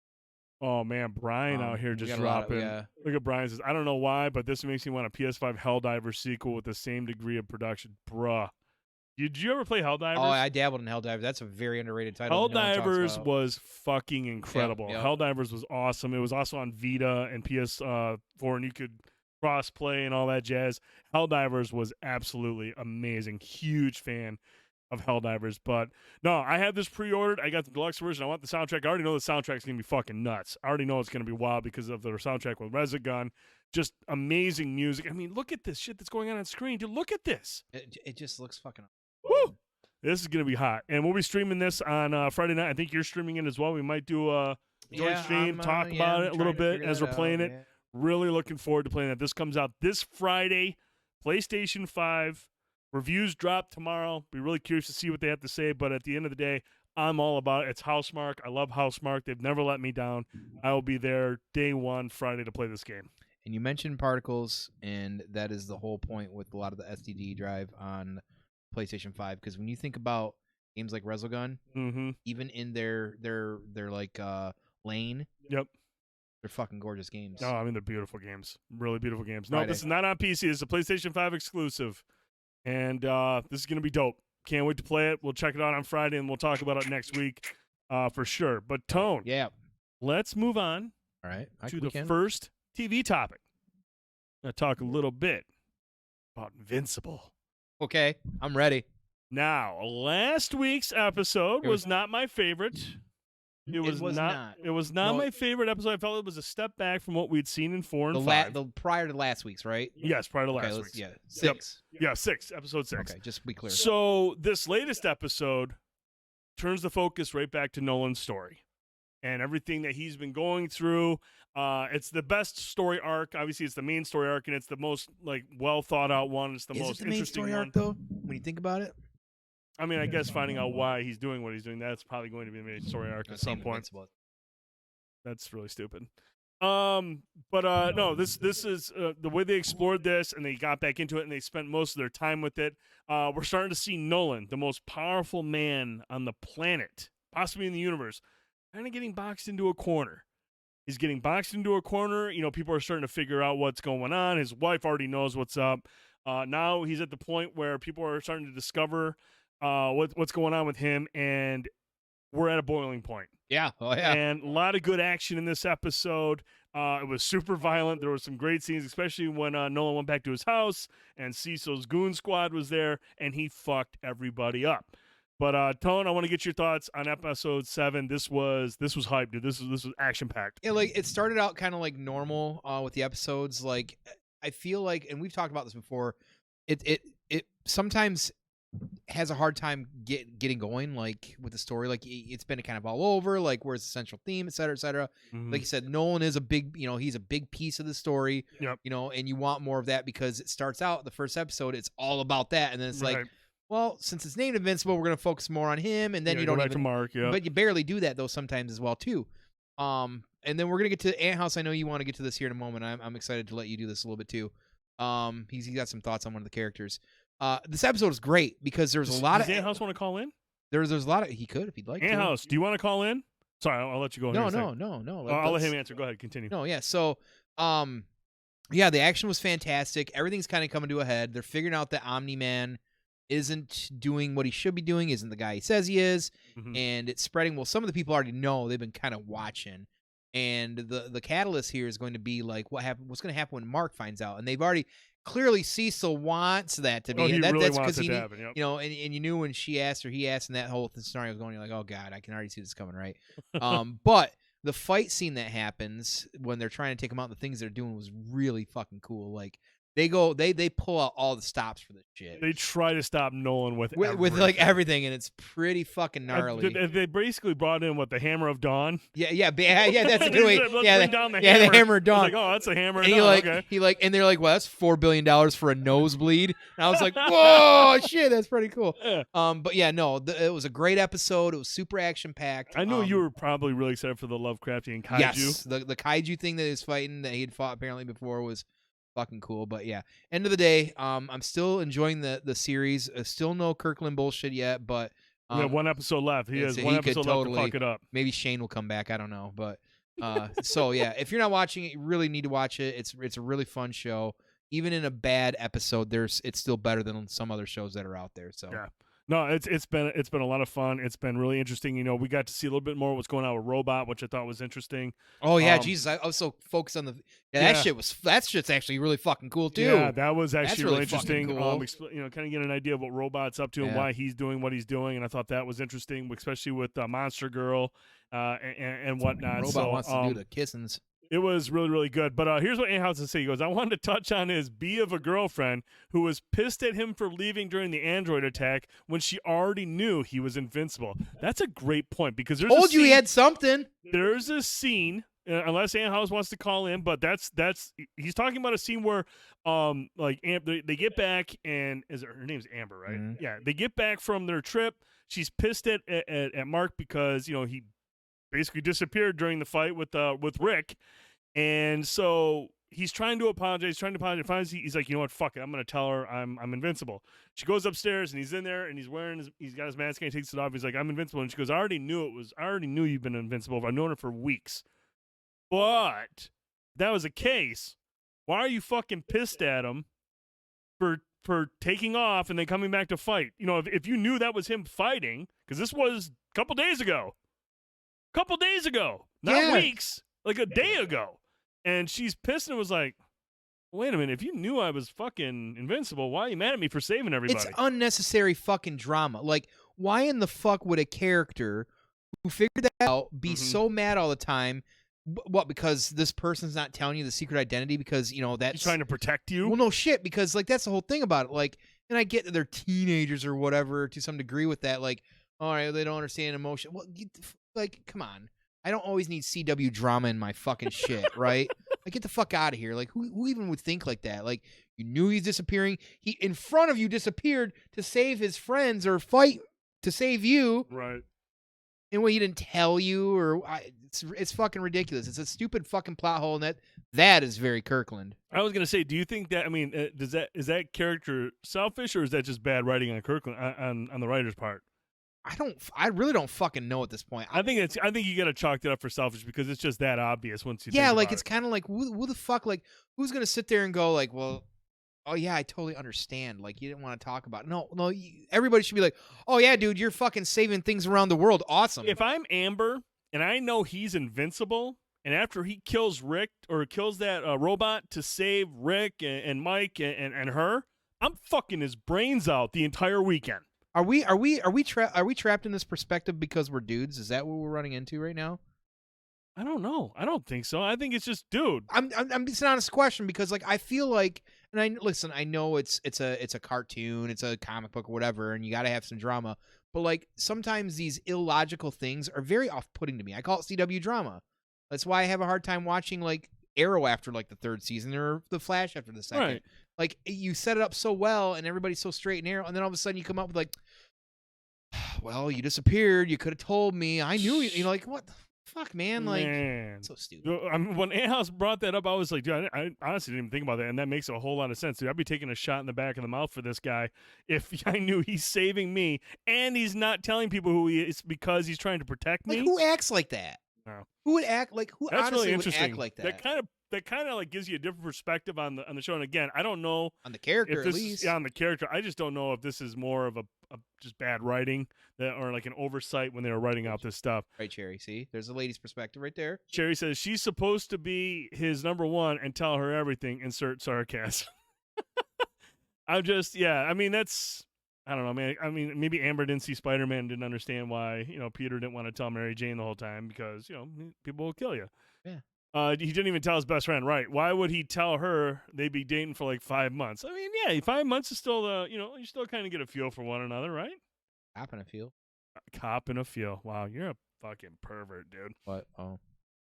Oh, man, Brian out here just dropping. Look at Brian says, I don't know why, but this makes me want a PS5 Helldivers sequel with the same degree of production. Bruh. Did you ever play Helldivers? Oh, I dabbled in Helldivers. That's a very underrated title. Helldivers was fucking incredible. Yep. Helldivers was awesome. It was also on Vita and PS4, and you could cross-play and all that jazz. Helldivers was absolutely amazing. Huge fan of Helldivers. But, no, I have this pre-ordered. I got the deluxe version. I want the soundtrack. I already know the soundtrack's going to be fucking nuts. I already know it's going to be wild because of their soundtrack with Resogun. Just amazing music. I mean, look at this shit that's going on screen. Dude, look at this. It just looks fucking... Woo! This is going to be hot. And we'll be streaming this on Friday night. I think you're streaming it as well. We might do a joint stream, talk about it a little bit as we're playing it. Really looking forward to playing it. This comes out this Friday, PlayStation 5. Reviews drop tomorrow. Be really curious to see what they have to say. But at the end of the day, I'm all about it. It's Housemarque. I love Housemarque. They've never let me down. I will be there day one, Friday, to play this game. And you mentioned particles, and that is the whole point with a lot of the SSD drive on PlayStation 5, because when you think about games like Resogun, even in their like lane, they're fucking gorgeous games. No, I mean, they're beautiful games, really beautiful games. No, this is not on PC. It's a PlayStation 5 exclusive, and this is gonna be dope. Can't wait to play it. We'll check it out on Friday, and we'll talk about it next week for sure. But Tone, let's move on. All right, to the first TV topic. I'm gonna talk a little bit about Invincible. Okay, I'm ready. Now, last week's episode was not my favorite. It was not. It was not my favorite episode. I felt it was a step back from what we'd seen in 4 and 5. Prior to last week's, right? Yes, prior to last week's. Yeah, 6. Yep. Yeah, 6. Episode 6. Okay, just to be clear. So this latest episode turns the focus right back to Nolan's story and everything that he's been going through. It's the best story arc. Obviously, it's the main story arc, and it's the most well thought out one. It's the most interesting one. Arc, though, when you think about it. I mean, I guess finding out why he's doing what he's doing, that's probably going to be the main story arc at some point. That's really stupid. No, this is the way they explored this, and they got back into it, and they spent most of their time with it. We're starting to see Nolan, the most powerful man on the planet, possibly in the universe, kind of getting boxed into a corner. He's getting boxed into a corner. People are starting to figure out what's going on. His wife already knows what's up. Now he's at the point where people are starting to discover what's going on with him, and we're at a boiling point. Yeah. Oh, yeah. And a lot of good action in this episode. It was super violent. There were some great scenes, especially when Nolan went back to his house and Cecil's goon squad was there, and he fucked everybody up. But Tone, I want to get your thoughts on episode 7. This was hype, dude. This was action packed. Yeah, like it started out kind of like normal with the episodes. Like I feel like, and we've talked about this before, it sometimes has a hard time getting going, like with the story. Like it's been kind of all over, like where's the central theme, et cetera, et cetera. Mm-hmm. Like you said, Nolan is a big, he's a big piece of the story. Yep. And you want more of that because it starts out the first episode, it's all about that, and then it's like, well, since it's named Invincible, we're gonna focus more on him, and then you don't go even back to Mark, yeah. But you barely do that though sometimes as well too. And then we're gonna get to Ant House. I know you want to get to this here in a moment. I'm excited to let you do this a little bit too. He's got some thoughts on one of the characters. This episode is great because there's a lot of. Does Ant House want to call in? There's a lot of. He could if he'd like. Ant to. House, do you want to call in? Sorry, I'll let you go. No. I'll let him answer. Go ahead, continue. No, yeah. So, yeah, the action was fantastic. Everything's kind of coming to a head. They're figuring out that Omni-Man isn't doing what he should be doing, isn't the guy he says he is, and it's spreading. Well, some of the people already know. They've been kind of watching, and the catalyst here is going to be like what's going to happen when Mark finds out, and they've already clearly Cecil wants that to be. He and really that's wants it he, to happen. Yep. And you knew when she asked or he asked, and that whole scenario was going. You're like, oh god, I can already see this coming, right? But the fight scene that happens when they're trying to take him out, the things they're doing was really fucking cool. Like. They pull out all the stops for this shit. They try to stop Nolan with like everything, and it's pretty fucking gnarly. They basically brought in the Hammer of Dawn. Yeah. That's a good way. The Hammer of Dawn. Like, oh, that's a hammer. And okay. And they're like, well, that's $4 billion for a nosebleed. And I was like, whoa, shit, that's pretty cool. Yeah. But yeah, no, it was a great episode. It was super action packed. I know you were probably really excited for the Lovecraftian kaiju. Yes, the kaiju thing that he was fighting that he'd fought apparently before was fucking cool. But yeah, end of the day, I'm still enjoying the series. Still no Kirkland bullshit yet, but we have one episode left. He has one episode left to fuck it up. Maybe Shane will come back. I don't know, but so yeah, if you're not watching it, you really need to watch it. It's a really fun show. Even in a bad episode, it's still better than some other shows that are out there. So yeah. No, it's been a lot of fun. It's been really interesting. We got to see a little bit more of what's going on with Robot, which I thought was interesting. Oh yeah, Jesus! I was so focused on that shit's actually really fucking cool too. Yeah, that was actually really interesting. Cool. Kind of get an idea of what Robot's up to and why he's doing what he's doing, and I thought that was interesting, especially with Monster Girl and whatnot. Robot wants to do the kissings. It was really, really good. But here's what Ant House said. He goes, I wanted to touch on his B of a girlfriend who was pissed at him for leaving during the android attack when she already knew he was invincible. That's a great point because there's told you he had something. There's a scene, unless Ant House wants to call in, but that's he's talking about a scene where they get back and her name's Amber, right? Mm-hmm. Yeah, they get back from their trip. She's pissed at Mark because he basically disappeared during the fight with Rick, and so he's trying to apologize. Finally, he's like, you know what, fuck it, I'm gonna tell her I'm invincible. She goes upstairs and he's in there and he's got his mask and he takes it off. He's like, I'm invincible, and she goes, I already knew you've been invincible. I've known her for weeks. But if that was the case, why are you fucking pissed at him for taking off and then coming back to fight? If you knew that was him fighting, because this was a couple days ago, not weeks, like a day ago. And she's pissed and was like, wait a minute, if you knew I was fucking invincible, why are you mad at me for saving everybody? It's unnecessary fucking drama. Like, why in the fuck would a character who figured that out be so mad all the time? What, because this person's not telling you the secret identity? Because, that's... He's trying to protect you? Well, no shit, because, that's the whole thing about it. Like, and I get that they're teenagers or whatever to some degree with that. Like, all right, they don't understand emotion. Well, come on. I don't always need CW drama in my fucking shit, right? Like, get the fuck out of here. Like, who even would think like that? Like, you knew he's disappearing. He, in front of you, disappeared to save his friends or fight to save you. Right. And he didn't tell you, it's fucking ridiculous. It's a stupid fucking plot hole, and that is very Kirkland. I was gonna say, do you think that? I mean, is that character selfish, or is that just bad writing on Kirkland on the writer's part? I really don't fucking know at this point. I think you gotta chalk it up for selfish because it's just that obvious once you. Yeah, think like about it's kind of like who the fuck, like who's gonna sit there and go like, well, oh yeah, I totally understand. Like you didn't want to talk about it. No, everybody should be like, oh yeah, dude, you're fucking saving things around the world. Awesome. If I'm Amber and I know he's invincible, and after he kills Rick or kills that robot to save Rick and Mike and her, I'm fucking his brains out the entire weekend. Are we trapped in this perspective because we're dudes? Is that what we're running into right now? I don't know. I don't think so. I think it's just, dude. I'm it's an honest question because like I feel like, and I know it's a cartoon, it's a comic book or whatever, and you got to have some drama. But like sometimes these illogical things are very off-putting to me. I call it CW drama. That's why I have a hard time watching like Arrow after like the 3rd season or The Flash after the 2nd. Right. Like you set it up so well and everybody's so straight and narrow, and then all of a sudden you come up with like, well, you disappeared. You could have told me. I knew you. You know, like what the fuck, man? Like so stupid. I mean, when A-House brought that up, I was like, dude, I honestly didn't even think about that, and that makes a whole lot of sense. Dude, I'd be taking a shot in the back of the mouth for this guy if I knew he's saving me and he's not telling people who he is because he's trying to protect me. Like who acts like that? No. Who would act like who? That's honestly really would interesting. act like that? That kind of like gives you a different perspective on the show. And again, I don't know On the character, if this at least. on the character. I just don't know if this is more of a just bad writing or like an oversight when they were writing out this stuff. Right, Cherry. See, there's a lady's perspective right there. Cherry says she's supposed to be his number one and tell her everything. Insert sarcasm. I'm just, yeah. I mean, that's, I don't know, man. I mean, maybe Amber didn't see Spider-Man, didn't understand why, Peter didn't want to tell Mary Jane the whole time because, people will kill you. Yeah. He didn't even tell his best friend, right? Why would he tell her they'd be dating for like 5 months? I mean, yeah, 5 months is still, you still kind of get a feel for one another, right? Cop and a feel. Cop and a feel. Wow, you're a fucking pervert, dude. What? Oh.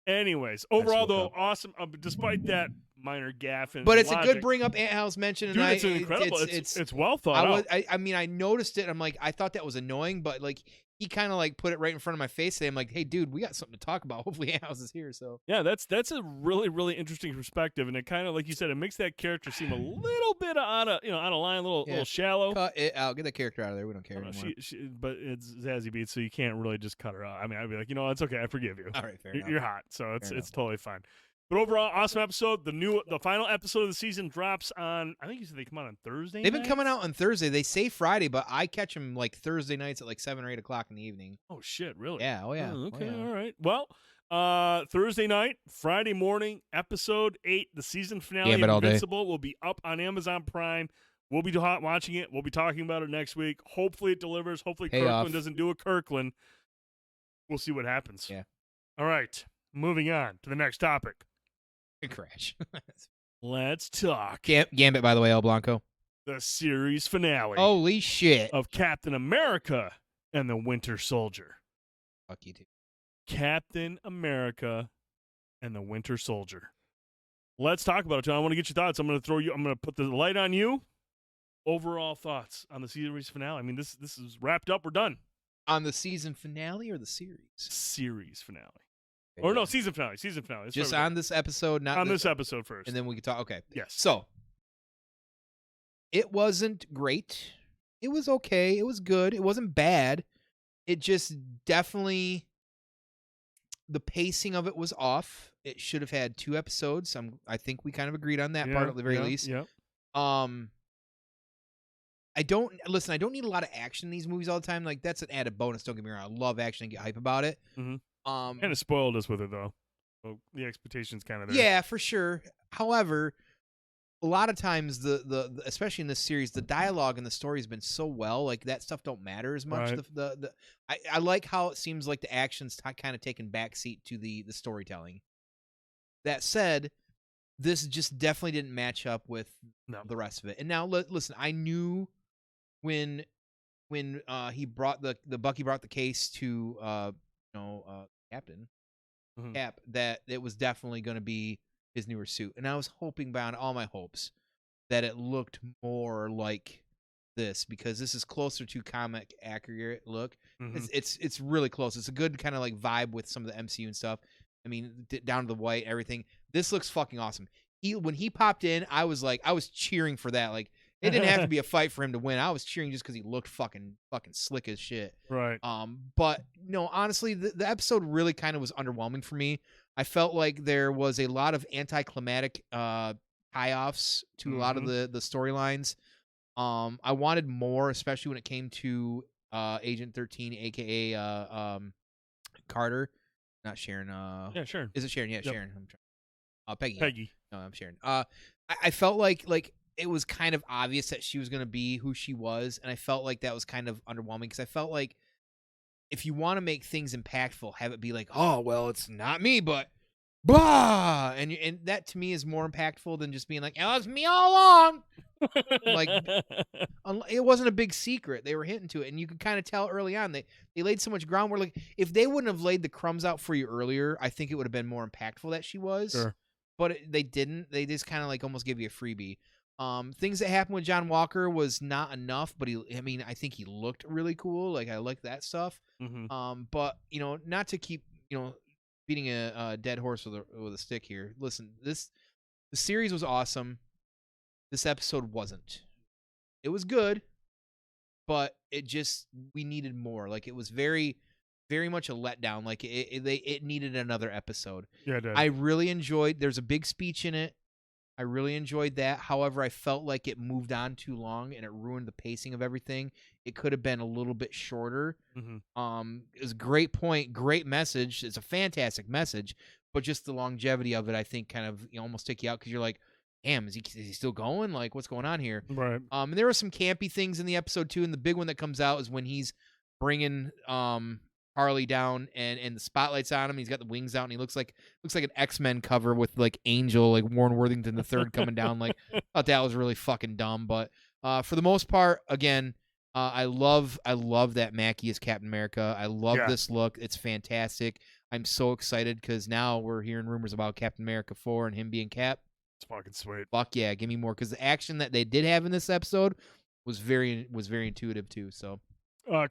Anyways, overall, though, up. awesome. Despite that minor gaffe and But it's logic, a good bring up Ant House mention. dude, And it's incredible. It's well thought out. I mean, I noticed it. I'm like, I thought that was annoying, but like he kind of like put it right in front of my face. And I'm like, hey, dude, we got something to talk about. Hopefully, Ant House is here. So yeah, that's a really, really interesting perspective, and it kind of, like you said, it makes that character seem a little bit out of line, a little shallow. Cut it out. Get that character out of there. We don't care anymore. But it's Zazie Beetz, so you can't really just cut her out. I mean, I'd be like, it's okay, I forgive you. All right, fair You're hot, so it's totally fine. But overall, awesome episode. The final episode of the season drops on, I think you said they come out on Thursday. They've been coming out on Thursday. They say Friday, but I catch them like Thursday nights at like 7 or 8 o'clock in the evening. Oh shit, really? Yeah. Oh yeah. Okay. Oh, yeah. All right. Well, Thursday night, Friday morning, episode 8, the season finale of Invincible will be up on Amazon Prime. We'll be watching it. We'll be talking about it next week. Hopefully it delivers. Hopefully Kirkland doesn't do a Kirkland. We'll see what happens. Yeah. All right. Moving on to the next topic. Good crash. Let's talk. Gambit, by the way, El Blanco. The series finale. Holy shit. Of Captain America and the Winter Soldier. Fuck you, dude. Captain America and the Winter Soldier. Let's talk about it, John. I want to get your thoughts. I'm going to put the light on you. Overall thoughts on the series finale. I mean, this is wrapped up. We're done. On the season finale or the series? Series finale. Or no, season finale. Season finale. Just on this episode, not on this episode first. And then we can talk. Okay. Yes. So, it wasn't great. It was okay. It was good. It wasn't bad. It just definitely, the pacing of it was off. It should have had 2 episodes. I think we kind of agreed on that part at the very least. Yeah. I don't need a lot of action in these movies all the time. Like, that's an added bonus. Don't get me wrong. I love action and get hype about it. Mm-hmm. Kind of spoiled us with it, though. So the expectation's kind of there. Yeah, for sure. However, a lot of times, the especially in this series, the dialogue and the story has been so well. Like, that stuff don't matter as much. Right. I like how it seems like the action's kind of taken backseat to the storytelling. That said, this just definitely didn't match up with the rest of it. And now, listen, I knew when he brought the Bucky brought the case to Captain Cap, that it was definitely going to be his newer suit, and I was hoping beyond all my hopes that it looked more like this, because this is closer to comic accurate look. Mm-hmm. It's really close. It's a good kind of like vibe with some of the MCU and stuff. I mean, down to the white, everything. This looks fucking awesome. When he popped in, I was cheering for that. Like, It didn't have to be a fight for him to win. I was cheering just because he looked fucking slick as shit. Right. But no, honestly, the episode really kind of was underwhelming for me. I felt like there was a lot of anticlimactic tie-offs to a lot of the storylines. I wanted more, especially when it came to Agent 13, aka Carter, not Sharon. Yeah, Sharon. Is it Sharon? Yeah, Yep. Sharon. I'm trying. Peggy. Peggy. No, I'm Sharon. I felt like it was kind of obvious that she was going to be who she was, and I felt like that was kind of underwhelming because I felt like if you want to make things impactful, have it be like, oh, well, it's not me, but bah, and that to me is more impactful than just being like, oh, it's me all along. Like, it wasn't a big secret. They were hinting to it, and you could kind of tell early on. They laid so much groundwork. Like, if they wouldn't have laid the crumbs out for you earlier, I think it would have been more impactful that she was. Sure. But they didn't. They just kind of like almost gave you a freebie. Things that happened with John Walker was not enough, but I think he looked really cool. Like, I like that stuff. Mm-hmm. But not to keep beating a dead horse with a stick here. Listen, the series was awesome. This episode wasn't. It was good, but we needed more. Like, it was very, very much a letdown. Like, it needed another episode. Yeah, it did. I really enjoyed. There's a big speech in it. I really enjoyed that. However, I felt like it moved on too long and it ruined the pacing of everything. It could have been a little bit shorter. Mm-hmm. It was a great point, great message. It's a fantastic message, but just the longevity of it, I think, kind of almost take you out because you're like, damn, is he still going? Like, what's going on here? Right. And there were some campy things in the episode too, and the big one that comes out is when he's bringing Harley down and the spotlight's on him. He's got the wings out, and he looks like an X-Men cover with like Angel, like Warren Worthington III coming down. Like, I thought that was really fucking dumb. But for the most part, again, I love that Mackie is Captain America. I love this look. It's fantastic. I'm so excited because now we're hearing rumors about Captain America 4 and him being Cap. It's fucking sweet. Fuck yeah, give me more because the action that they did have in this episode was very intuitive too. So.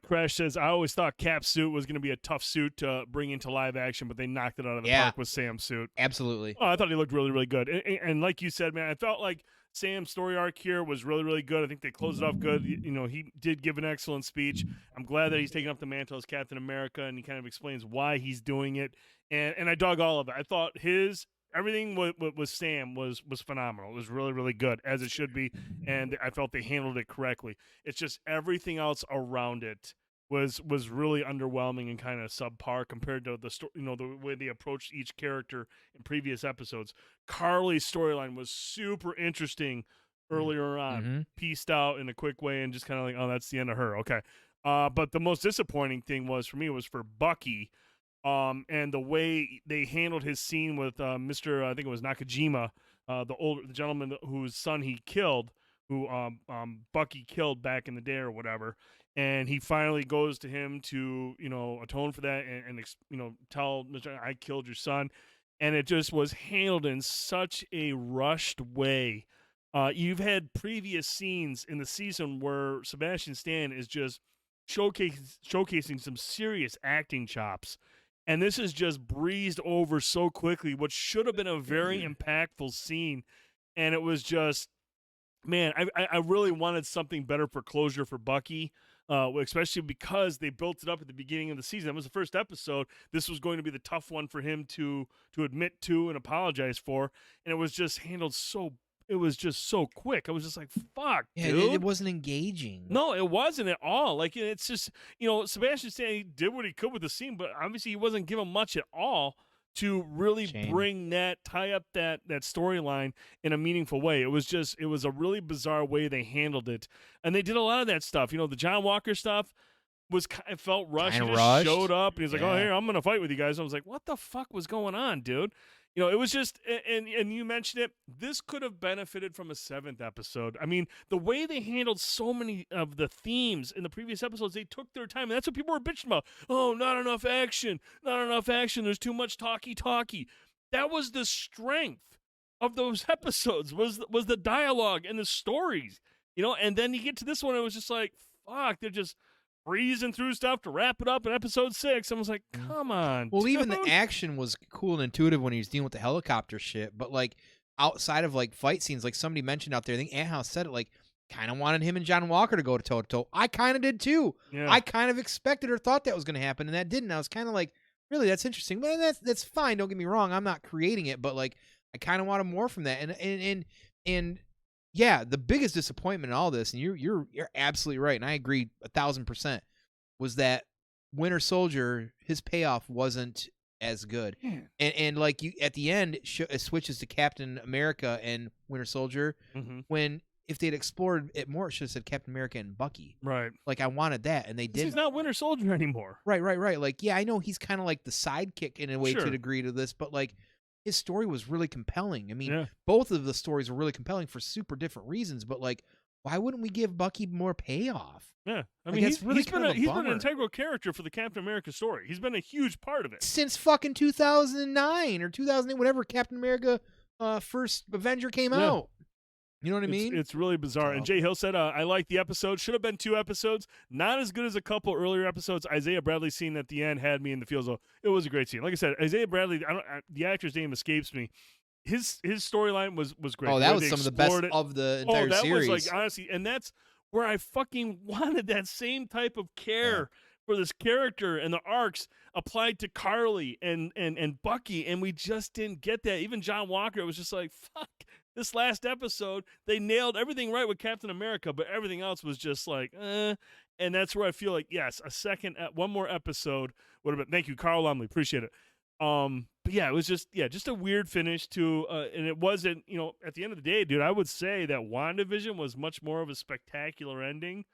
Crash says, I always thought Cap's suit was going to be a tough suit to bring into live action, but they knocked it out of the park with Sam's suit. Absolutely. Oh, I thought he looked really, really good. And like you said, man, I felt like Sam's story arc here was really, really good. I think they closed it off good. He did give an excellent speech. I'm glad that he's taking up the mantle as Captain America, and he kind of explains why he's doing it. And I dug all of it. I thought everything with Sam was phenomenal. It was really, really good, as it should be, and I felt they handled it correctly. It's just everything else around it was really underwhelming and kind of subpar compared to the way they approached each character in previous episodes. Carly's storyline was super interesting earlier on, pieced out in a quick way, and just kind of like, oh, that's the end of her. Okay, but the most disappointing thing was for Bucky. And the way they handled his scene with Mr. I think it was Nakajima, the gentleman whose son he killed, who Bucky killed back in the day or whatever, and he finally goes to him to atone for that and tell Mr. I killed your son, and it just was handled in such a rushed way. You've had previous scenes in the season where Sebastian Stan is just showcasing some serious acting chops. And this is just breezed over so quickly, what should have been a very impactful scene. And it was just, man, I really wanted something better for closure for Bucky, especially because they built it up at the beginning of the season. That was the first episode. This was going to be the tough one for him to admit to and apologize for. And it was just handled it was just so quick. I was just like, fuck, dude. It wasn't engaging. No, it wasn't at all. Like, it's just, Sebastian Stan did what he could with the scene, but obviously he wasn't given much at all to really tie up that storyline in a meaningful way. It was a really bizarre way they handled it. And they did a lot of that stuff. The John Walker stuff it felt rushed. He just showed up and he's like, oh, here, I'm going to fight with you guys. I was like, what the fuck was going on, dude? It was just, and you mentioned it, this could have benefited from a 7th episode. I mean, the way they handled so many of the themes in the previous episodes, they took their time. And that's what people were bitching about. Oh, not enough action. There's too much talky. That was the strength of those episodes, was the dialogue and the stories. And then you get to this one, it was just like, fuck, they're just breezing through stuff to wrap it up in episode 6. I was like, come on. Well, dude. even the action was cool and intuitive when he was dealing with the helicopter shit. But like outside of like fight scenes, like somebody mentioned out there, I think Ant House said it, like kind of wanted him and John Walker to go toe to toe. I kind of did too. Yeah. I kind of expected or thought that was going to happen, and that didn't. I was kind of like, really, that's interesting. But that's fine. Don't get me wrong. I'm not creating it, but like, I kind of wanted more from that. And yeah, the biggest disappointment in all this, and you're absolutely right, and I agree 1,000%, was that Winter Soldier, his payoff wasn't as good. Yeah. And like you at the end, it switches to Captain America and Winter Soldier. When if they'd explored it more, it should have said Captain America and Bucky. Right. Like I wanted that, and they didn't. He's not Winter Soldier anymore. Right. Like, yeah, I know he's kind of like the sidekick in a way to a degree to this, but like his story was really compelling. I mean, both of the stories were really compelling for super different reasons, but like, why wouldn't we give Bucky more payoff? Yeah, I Like, mean, that's really he's been kind of a an bummer. integral character for the Captain America story. He's been a huge part of it. Since fucking 2009 or 2008, whenever Captain America first Avenger came out. You know what I mean? It's really bizarre. And Jay Hill said, I like the episode. Should have been 2 episodes. Not as good as a couple earlier episodes. Isaiah Bradley's scene at the end had me in the feels. It was a great scene. Like I said, Isaiah Bradley, the actor's name escapes me. His storyline was great. Oh, that was some of the best of the entire series. Was like, honestly, and that's where I fucking wanted that same type of care for this character and the arcs applied to Carly and Bucky, and we just didn't get that. Even John Walker, it was just like, fuck. This last episode, they nailed everything right with Captain America, but everything else was just like, And that's where I feel like, yes, one more episode would have been. Thank you, Carl Lumley, appreciate it. But yeah, it was just a weird finish to, and it wasn't, at the end of the day, dude, I would say that WandaVision was much more of a spectacular ending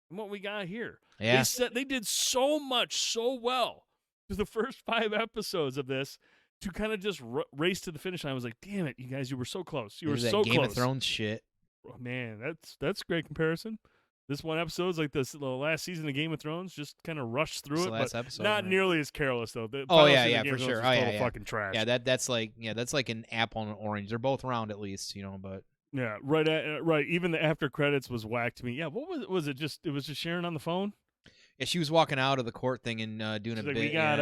than what we got here. Yeah. They did so much so well through the first 5 episodes of this. To kind of just race to the finish line, I was like, "Damn it, you guys! You were so close. You were so Game close." of Thrones shit. Oh, man, that's a great comparison. This one episode is like the last season of Game of Thrones, just kind of rushed through it, but episode, not nearly as careless though. The Oh final yeah, season yeah, of Game for of Thrones sure. was Oh total yeah, fucking trash. Yeah, that's like an apple and an orange. They're both round at least, but. Yeah, right. Even the after credits was whack to me. Yeah, what was it? It was just Sharon on the phone. Yeah, she was walking out of the court thing and doing She's a like, bit. we got,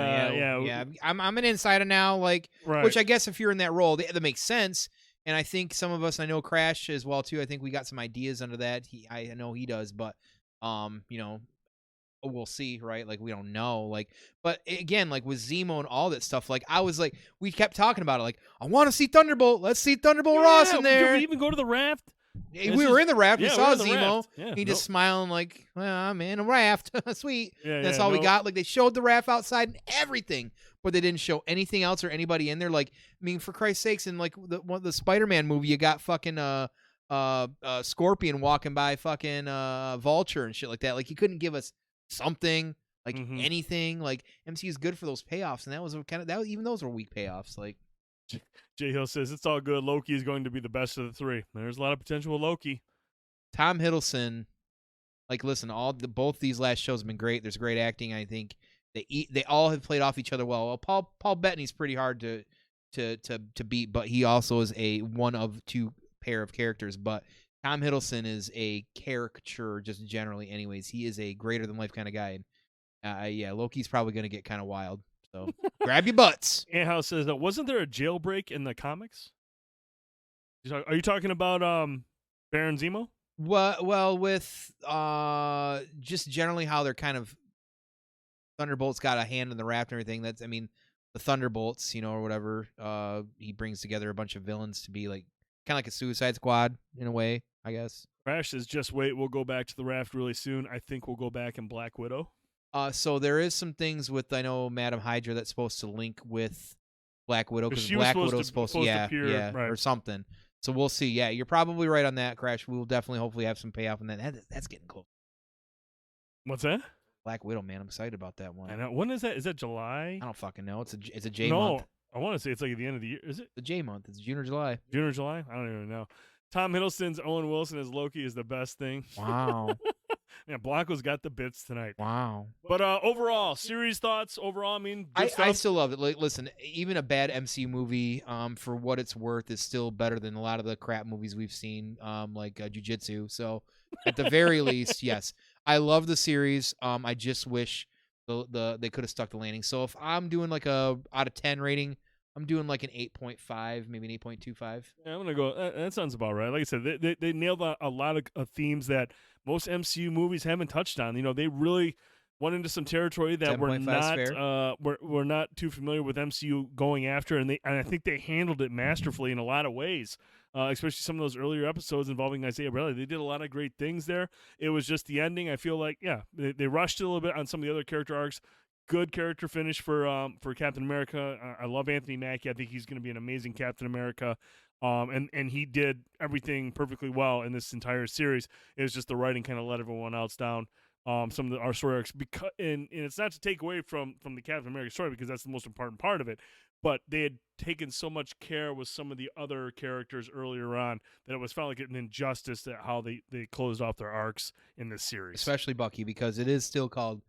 I'm an insider now, like, Right. which I guess if you're in that role, that makes sense. And I think some of us, I know Crash as well too. I think we got some ideas under that. I know he does, but we'll see, right? Like we don't know, like. But again, like with Zemo and all that stuff, like I was like, we kept talking about it, like I want to see Thunderbolt. Let's see Thunderbolt Ross in there. Did we even go to the raft? We were in the raft. We saw the Zemo. raft. Yeah, he just smiling like, well, I'm in a raft. Sweet. Yeah, That's all we got. Like they showed the raft outside and everything, but they didn't show anything else or anybody in there. Like, I mean, for Christ's sakes, in like the Spider-Man movie, you got fucking Scorpion walking by fucking Vulture and shit like that. Like he couldn't give us something, like anything. Like MCU is good for those payoffs, and that was even those were weak payoffs. Like. Jay Hill says it's all good. Loki is going to be the best of the 3. There's a lot of potential with Loki. Tom Hiddleston, like, listen, both these last shows have been great. There's great acting. I think they all have played off each other well. Paul Bettany's pretty hard to beat, but he also is a one of 2 pair of characters. But Tom Hiddleston is a caricature just generally. Anyways, he is a greater than life kind of guy. And, yeah, Loki's probably going to get kind of wild. So grab your butts. Anthouse says, wasn't there a jailbreak in the comics? Are you talking about Baron Zemo? Well, with just generally how they're kind of Thunderbolt's got a hand in the raft and everything. That's, I mean, the Thunderbolts, or whatever. He brings together a bunch of villains to be like kind of like a Suicide Squad in a way, I guess. Crash says, just wait, we'll go back to the raft really soon. I think we'll go back in Black Widow. So there is some things with, I know, Madam Hydra that's supposed to link with Black Widow because Black Widow's supposed to appear, right. Or something. So we'll see. Yeah, you're probably right on that, Crash. We will definitely, hopefully, have some payoff in that. That's getting close. What's that? Black Widow, man. I'm excited about that one. I know. When is that? Is that July? I don't fucking know. It's a J month. I want to say it's like at the end of the year. Is it? The J month. It's June or July. June or July? I don't even know. Tom Hiddleston's Owen Wilson as Loki is the best thing. Wow. Yeah, Blanco's got the bits tonight. Wow. But overall, series thoughts. Overall, I mean, I still love it. Like, listen, even a bad MCU movie, for what it's worth, is still better than a lot of the crap movies we've seen, like Jiu-Jitsu. So, at the very least, yes, I love the series. I just wish they could have stuck the landing. So, if I'm doing like a out of 10 rating, I'm doing like an 8.5, maybe an 8.25. Yeah, I'm gonna go. That sounds about right. Like I said, they nailed a lot of themes that most MCU movies haven't touched on. You know, they really went into some territory that we're 7.5 is not fair. we're not too familiar with MCU going after, and I think they handled it masterfully in a lot of ways. Especially some of those earlier episodes involving Isaiah Bradley. They did a lot of great things there. It was just the ending. I feel like, yeah, they rushed it a little bit on some of the other character arcs. Good character finish for Captain America. I love Anthony Mackie. I think he's going to be an amazing Captain America. And he did everything perfectly well in this entire series. It was just the writing kind of let everyone else down. Some of our story arcs, because and it's not to take away from the Captain America story, because that's the most important part of it. But they had taken so much care with some of the other characters earlier on that it was felt like an injustice at how they closed off their arcs in this series. Especially Bucky, because it is still called,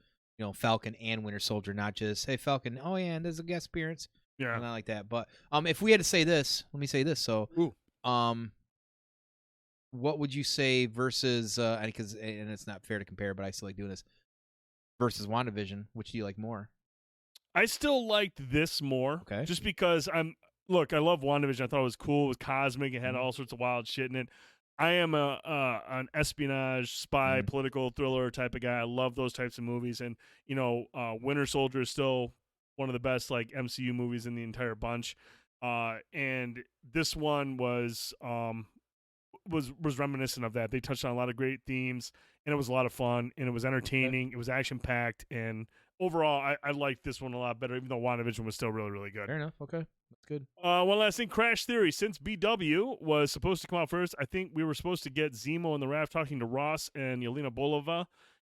Falcon and Winter Soldier, not just, hey, Falcon, oh yeah, and there's a guest appearance. Yeah. Not like that. But if we had to say this, let me say this. So, what would you say versus, because and it's not fair to compare, but I still like doing this, versus WandaVision, which do you like more? I still liked this more, Okay. just because I love WandaVision. I thought it was cool. It was cosmic. It had all sorts of wild shit in it. I am an espionage, spy, political thriller type of guy. I love those types of movies, and Winter Soldier is still one of the best like MCU movies in the entire bunch. And this one was reminiscent of that. They touched on a lot of great themes, and it was a lot of fun, and it was entertaining. Okay. It was action packed, and overall, I liked this one a lot better, even though WandaVision was still really, really good. Fair enough. Okay. That's good. One last thing, Crash Theory. Since BW was supposed to come out first, I think we were supposed to get Zemo and the Raft talking to Ross and Yelena Bolova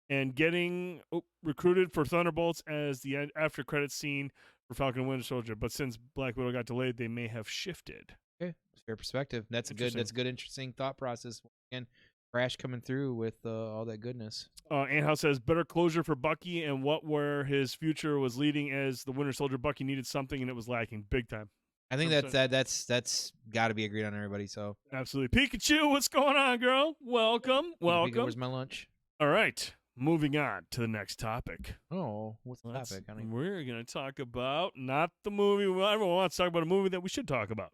and getting recruited for Thunderbolts as the after credits scene for Falcon and Winter Soldier. But since Black Widow got delayed, they may have shifted. Okay. Fair perspective. That's a good, interesting thought process. Again, Crash coming through with all that goodness. Anthouse says, better closure for Bucky and where his future was leading as the Winter Soldier. Bucky needed something, and it was lacking big time. I think that's got to be agreed on everybody. So absolutely. Pikachu, what's going on, girl? Welcome. Where's my lunch? All right. Moving on to the next topic. Oh, what's the topic? We're going to talk about not the movie. Everyone wants to talk about a movie that we should talk about.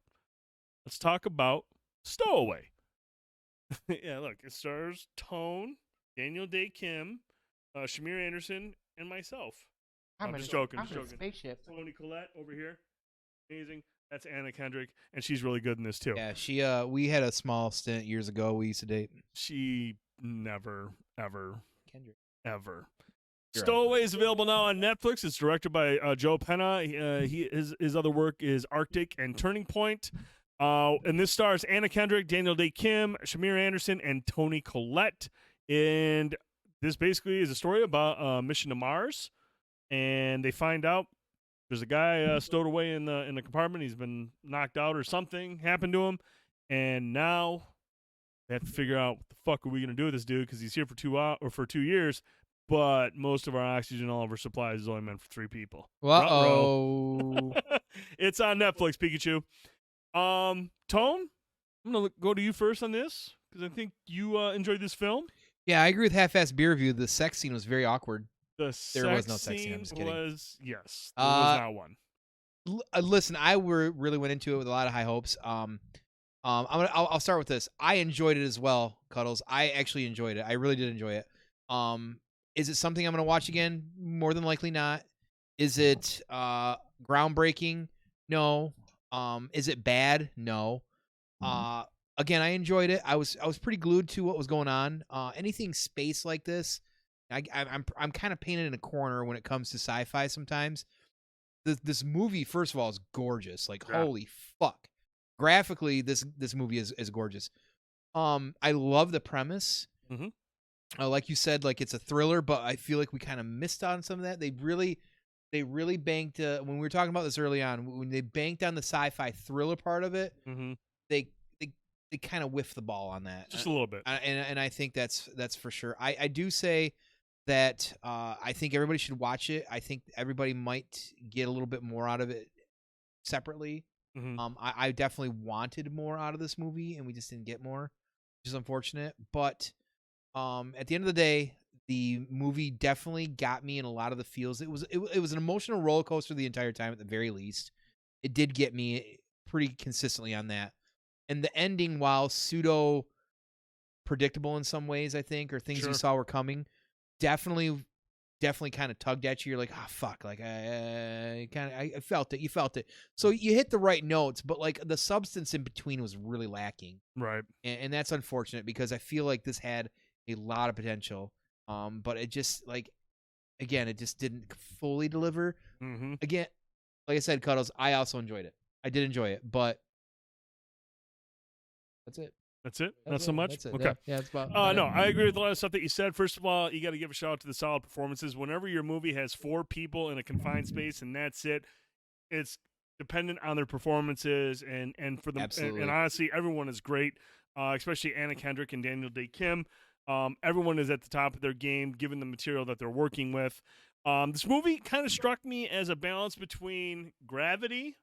Let's talk about Stowaway. Yeah, look, it stars Tone, Daniel Day Kim, Shamir Anderson, and myself. I'm just joking. Spaceship. Toni Collette over here, amazing. That's Anna Kendrick, and she's really good in this too. Yeah, she. We had a small stint years ago. We used to date. She never, ever, Kendrick. ever. Stowaway is available now on Netflix. It's directed by Joe Penna. His other work is Arctic and Turning Point. And this stars Anna Kendrick, Daniel Day Kim, Shamir Anderson, and Toni Collette. And this basically is a story about a mission to Mars. And they find out there's a guy stowed away in the compartment. He's been knocked out or something happened to him. And now they have to figure out what the fuck are we going to do with this dude, because he's here for 2 years. But most of our oxygen, all of our supplies is only meant for 3 people. Uh-oh. It's on Netflix, Pikachu. Tone, I'm gonna go to you first on this because I think you enjoyed this film. Yeah, I agree with half-assed beer review. The sex scene was very awkward. There was no sex scene. I'm just kidding. There was not one. Listen, I really went into it with a lot of high hopes. I'll start with this. I enjoyed it as well, Cuddles. I actually enjoyed it. I really did enjoy it. Is it something I'm gonna watch again? More than likely not. Is it groundbreaking? No. Is it bad? No. Again, I enjoyed it. I was pretty glued to what was going on. Anything space like this, I'm kind of painted in a corner when it comes to sci-fi sometimes. This movie, first of all, is gorgeous. Like, holy fuck. Graphically, this movie is gorgeous. I love the premise. Like you said, like it's a thriller, but I feel like we kind of missed on some of that. They really banked when we were talking about this early on. When they banked on the sci-fi thriller part of it, they kind of whiffed the ball on that just a little bit. And I think that's for sure. I do say that I think everybody should watch it. I think everybody might get a little bit more out of it separately. I definitely wanted more out of this movie, and we just didn't get more, which is unfortunate. But at the end of the day, the movie definitely got me in a lot of the feels. It was an emotional roller coaster the entire time, at the very least. it did get me pretty consistently on that. And the ending, while pseudo predictable in some ways, I think, or things you saw were coming, definitely kind of tugged at you. You're like, fuck, like I felt it. You felt it. So you hit the right notes, but like the substance in between was really lacking. Right. And that's unfortunate because I feel like this had a lot of potential. But it just again, it just didn't fully deliver. Mm-hmm. Again, like I said, Cuddles, I also enjoyed it. I did enjoy it, but that's it. That's it? Not so much? That's it. Okay. Yeah, that's about No, I agree with a lot of stuff that you said. First of all, you got to give a shout out to the solid performances. Whenever your movie has 4 people in a confined space and that's it, it's dependent on their performances and for them. And honestly, everyone is great, especially Anna Kendrick and Daniel Day Kim. Everyone is at the top of their game, given the material that they're working with. This movie kind of struck me as a balance between Gravity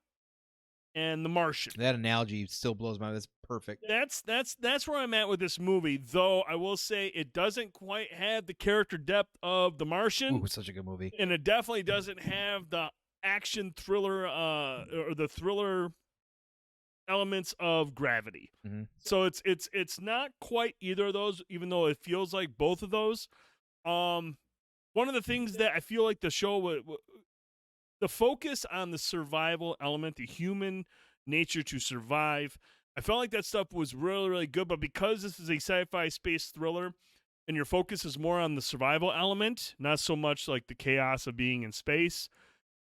and The Martian. That analogy still blows my mind. That's perfect. That's where I'm at with this movie, though I will say it doesn't quite have the character depth of The Martian. Ooh, it's such a good movie. And it definitely doesn't have the action thriller or the thriller elements of Gravity. Mm-hmm. So it's not quite either of those, even though it feels like both of those. One of the things that I feel like the show the focus on the survival element, the human nature to survive, I felt like that stuff was really, really good. But because this is a sci-fi space thriller and your focus is more on the survival element, not so much like the chaos of being in space,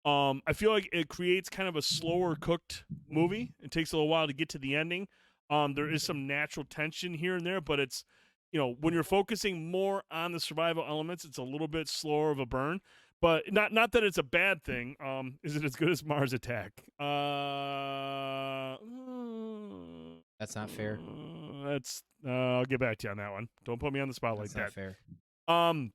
I feel like it creates kind of a slower cooked movie. It takes a little while to get to the ending. There is some natural tension here and there, but it's, when you're focusing more on the survival elements, it's a little bit slower of a burn. But not that it's a bad thing. Is it as good as Mars Attack? That's not fair. I'll get back to you on that one. Don't put me on the spot like that. That's not fair.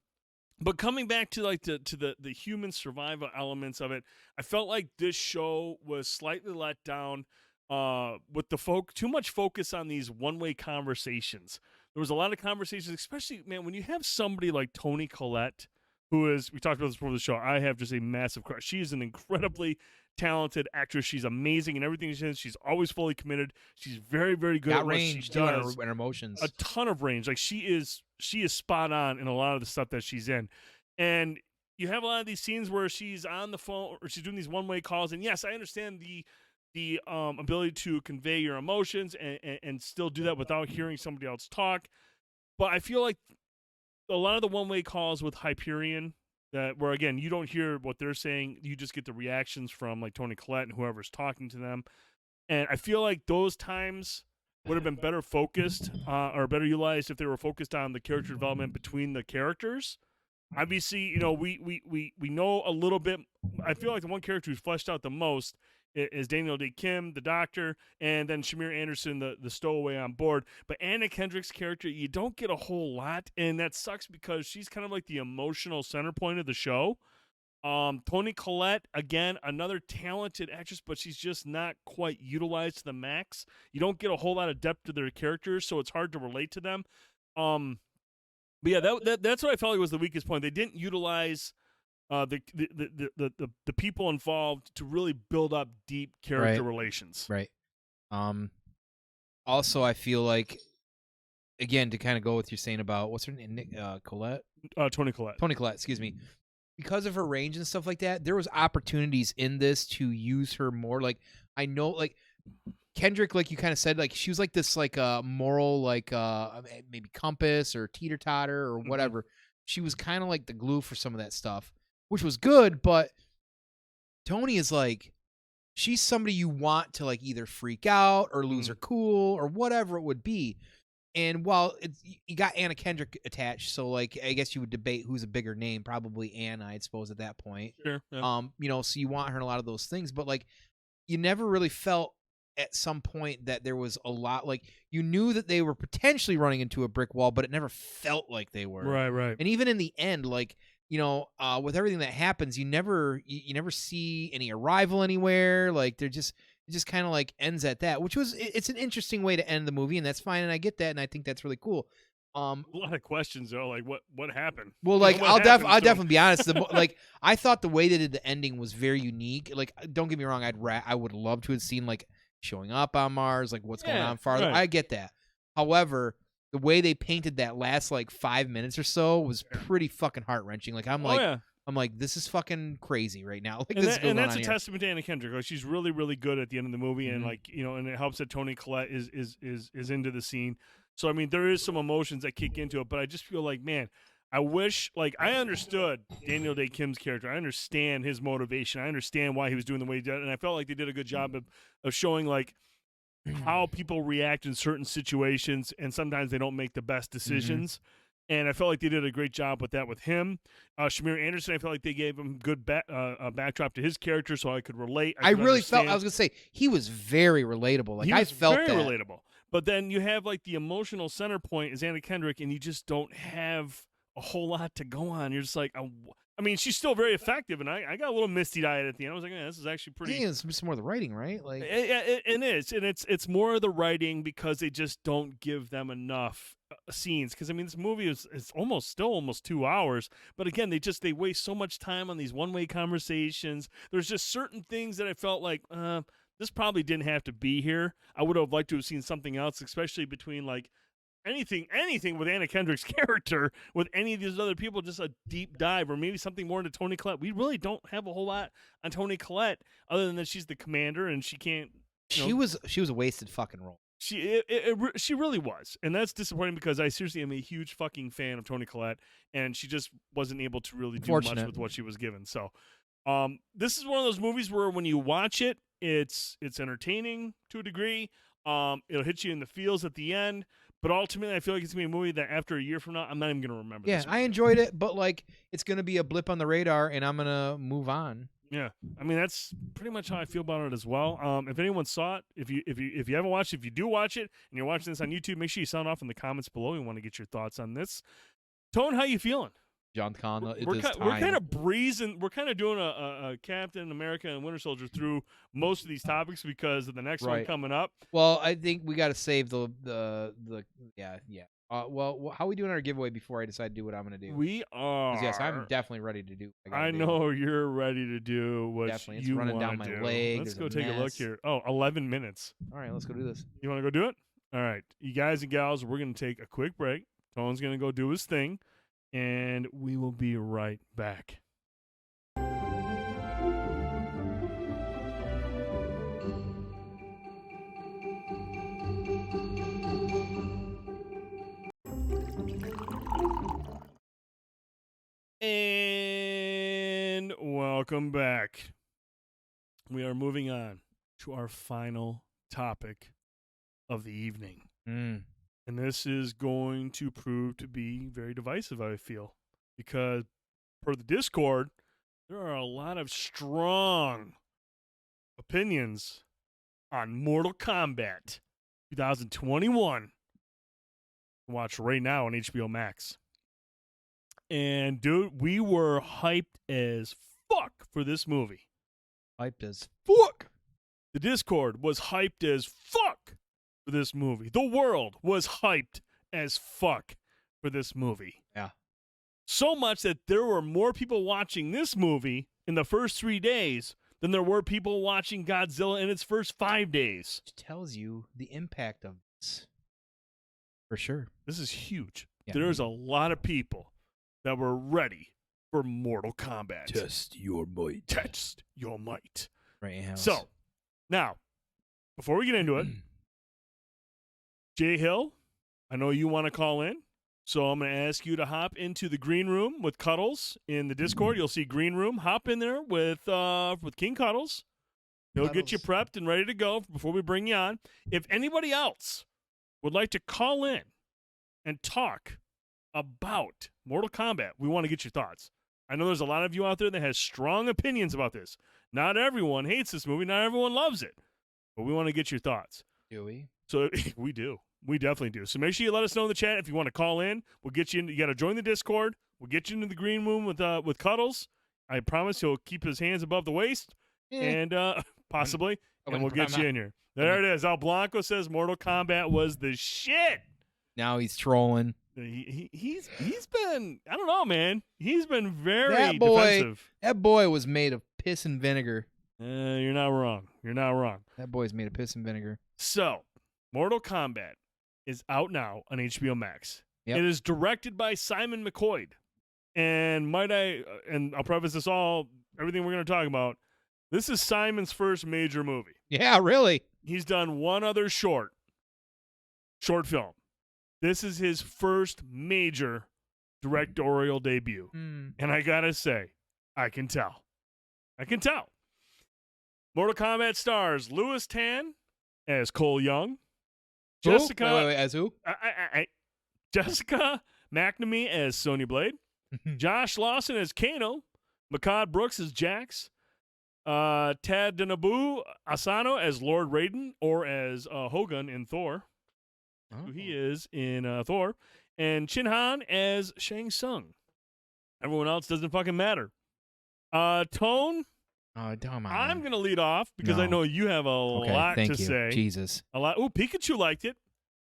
But coming back to the human survival elements of it, I felt like this show was slightly let down with too much focus on these one-way conversations. There was a lot of conversations, especially, man, when you have somebody like Toni Collette, who is, we talked about this before the show, I have just a massive crush. She is an incredibly talented actress. She's amazing in everything she does. She's always fully committed. She's very, very good at what she does. And her emotions. A ton of range. Like she is spot on in a lot of the stuff that she's in. And you have a lot of these scenes where she's on the phone or she's doing these one-way calls. And yes, I understand the ability to convey your emotions and still do that without hearing somebody else talk. But I feel like a lot of the one-way calls with Hyperion, where again you don't hear what they're saying, you just get the reactions from like Toni Collette and whoever's talking to them, and I feel like those times would have been better focused or better utilized if they were focused on the character development between the characters. Obviously, we know a little bit. I feel like the one character who's fleshed out the most is Daniel Day Kim, the doctor, and then Shamir Anderson, the stowaway on board. But Anna Kendrick's character, you don't get a whole lot, and that sucks because she's kind of like the emotional center point of the show. Toni Collette, again, another talented actress, but she's just not quite utilized to the max. You don't get a whole lot of depth to their characters, so it's hard to relate to them. But yeah, that's what I felt like was the weakest point. They didn't utilize the people involved to really build up deep character relations. Right. Also, I feel like, again, to kind of go with you saying about what's her name, Collette, Toni Collette. Toni Collette, excuse me. Because of her range and stuff like that, there was opportunities in this to use her more. Like I know, like Kendrick, like you kind of said, like she was like this, like moral, like maybe compass or teeter totter or whatever. She was kind of like the glue for some of that stuff, which was good. But Toni is like, she's somebody you want to like either freak out or lose her cool or whatever it would be. And while you got Anna Kendrick attached, so like I guess you would debate who's a bigger name, probably Anna, I suppose at that point. Sure. Yeah. So you want her in a lot of those things, but like you never really felt at some point that there was a lot, like you knew that they were potentially running into a brick wall, but it never felt like they were. Right. And even in the end, like, with everything that happens, you never see any arrival anywhere. Like it just kind of like ends at that, which was, it's an interesting way to end the movie, and that's fine, and I get that, and I think that's really cool. A lot of questions though, like what happened? Well, You know, like what I'll happened to him? definitely be honest. Like I thought the way they did the ending was very unique. Like don't get me wrong, I would love to have seen like showing up on Mars, like what's going Yeah, on farther. right. I get that. However, the way they painted that last like 5 minutes or so was pretty fucking heart wrenching. Like I'm like this is fucking crazy right now. Like this is going that's on a here. testament to Anna Kendrick. Like she's really, really good at the end of the movie, and Mhm. like and it helps that Toni Collette is into the scene. So I mean, there is some emotions that kick into it, but I just feel like, man, I wish like I understood Daniel Day Kim's character. I understand his motivation. I understand why he was doing the way he did, and I felt like they did a good job of showing like how people react in certain situations, and sometimes they don't make the best decisions. And I felt like they did a great job with that with him. Shamir Anderson, I felt like they gave him good backdrop to his character, so I could relate. I could really felt. understand. I was gonna say he was very relatable. Like He I was felt very that. relatable. But then you have like the emotional center point is Anna Kendrick, and you just don't have a whole lot to go on. You're just like, I mean, she's still very effective, and I got a little misty-eyed at the end. I was like, this is actually pretty. I think it's some more of the writing, right? Like It is, and it's more of the writing because they just don't give them enough scenes. Because I mean, this movie is almost 2 hours, but again, they waste so much time on these one-way conversations. There's just certain things that I felt like this probably didn't have to be here. I would have liked to have seen something else, especially between like anything with Anna Kendrick's character, with any of these other people, just a deep dive, or maybe something more into Toni Collette. We really don't have a whole lot on Toni Collette, other than that she's the commander and she can't. she was a wasted fucking role. She really was, and that's disappointing because I seriously am a huge fucking fan of Toni Collette, and she just wasn't able to really do much with what she was given. So, this is one of those movies where when you watch it, it's entertaining to a degree. It'll hit you in the feels at the end. But ultimately, I feel like it's going to be a movie that after a year from now, I'm not even going to remember. Yeah, this I enjoyed it, but like it's going to be a blip on the radar, and I'm going to move on. Yeah, I mean that's pretty much how I feel about it as well. If anyone saw it, if you haven't watched it, if you do watch it and you're watching this on YouTube, make sure you sound off in the comments below. We want to get your thoughts on this. Tone, how you feeling? John Connor. We're kind of breezing. We're kind of doing a Captain America and Winter Soldier through most of these topics because of the next one coming up. Well, I think we got to save the yeah. Well, how are we doing our giveaway before I decide to do what I'm going to do? We are. 'Cause yes, I'm definitely ready to do. What I know you're ready to do what definitely. It's you running down wanna my do. leg. Let's There's go take a look here. Oh, 11 minutes. All right, let's go do this. You want to go do it? All right, you guys and gals, we're going to take a quick break. Tone's going to go do his thing, and we will be right back. And welcome back. We are moving on to our final topic of the evening. And this is going to prove to be very divisive, I feel, because per the Discord, there are a lot of strong opinions on Mortal Kombat 2021. Watch right now on HBO Max. And, dude, we were hyped as fuck for this movie. Hyped as fuck. The Discord was hyped as fuck for this movie. The world was hyped as fuck for this movie. Yeah. So much that there were more people watching this movie in the first 3 days than there were people watching Godzilla in its first 5 days. Which tells you the impact of this. For sure. This is huge. Yeah. There's a lot of people that were ready for Mortal Kombat. Test your might. Test your might. Right, house. So, now, before we get into it, Jay Hill, I know you want to call in, so I'm going to ask you to hop into the green room with Cuddles in the Discord. You'll see green room. Hop in there with King Cuddles. He'll get you prepped and ready to go before we bring you on. If anybody else would like to call in and talk about Mortal Kombat, we want to get your thoughts. I know there's a lot of you out there that has strong opinions about this. Not everyone hates this movie. Not everyone loves it. But we want to get your thoughts. Do we? So we do. We definitely do. So make sure you let us know in the chat if you want to call in. We'll get you in. You got to join the Discord. We'll get you into the green room with Cuddles. I promise he'll keep his hands above the waist. And possibly. And we'll get you in here. There it is. Al Blanco says Mortal Kombat was the shit. Now he's trolling. He's been, I don't know, man. He's been very That boy- defensive. That boy was made of piss and vinegar. You're not wrong. You're not wrong. That boy's made of piss and vinegar. So, Mortal Kombat is out now on HBO Max. Yep. It is directed by Simon McCoy. And I'll preface this everything we're going to talk about, this is Simon's first major movie. Yeah, really. He's done one other short film. This is his first major directorial debut. And I got to say, I can tell. Mortal Kombat stars Louis Tan as Cole Young. Who? Jessica Wait, as who? Jessica McNamee as Sonya Blade. Josh Lawson as Kano. Makad Brooks as Jax. Tadanobu Asano as Lord Raiden, or as Hogun in Thor. Who he is in Thor. And Chin Han as Shang Tsung. Everyone else doesn't fucking matter. Tone, Oh, come on. I'm going to lead off because I know you have a lot thank to you. say. Jesus. A lot. Ooh, Pikachu liked it.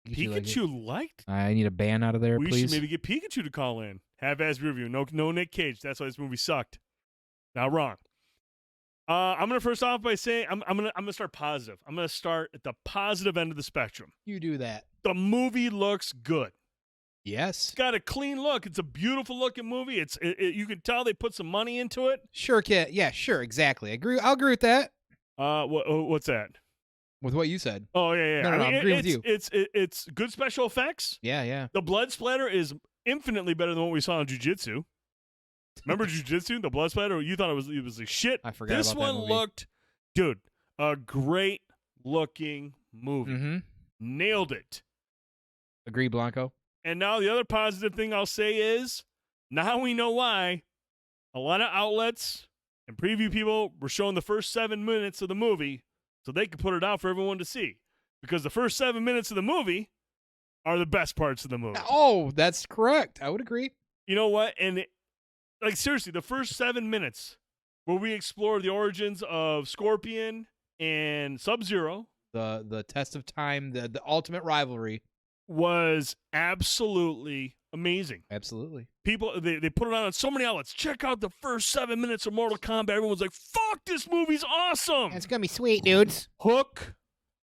Pikachu liked. I need a ban out of there, We please. should maybe get Pikachu to call in. Half-ass review. No Nick Cage. That's why this movie sucked. Not wrong. I'm gonna first off by saying I'm gonna start positive. I'm gonna start at the positive end of the spectrum. You do that. The movie looks good. Yes. It's got a clean look. It's a beautiful looking movie. You can tell they put some money into it. Sure, kid. Yeah, sure, exactly. I'll agree with that. What's that? With what you said. Oh yeah. No, I'm agreeing with you. It's good special effects. Yeah. The blood splatter is infinitely better than what we saw in Jiu-Jitsu. Remember Jiu-Jitsu? The blood splatter? You thought it was like shit. I forgot This about that one movie. looked, dude, a great looking movie. Mm-hmm. Nailed it. Agree, Blanco. And now the other positive thing I'll say is, now we know why a lot of outlets and preview people were showing the first 7 minutes of the movie so they could put it out for everyone to see. Because the first 7 minutes of the movie are the best parts of the movie. Oh, that's correct. I would agree. You know what? And seriously, the first 7 minutes where we explore the origins of Scorpion and Sub-Zero The test of time, the ultimate rivalry. was absolutely amazing. Absolutely. People, they put it on so many outlets. Check out the first 7 minutes of Mortal Kombat. Everyone's like, fuck, this movie's awesome. It's gonna be sweet, dudes. Hook,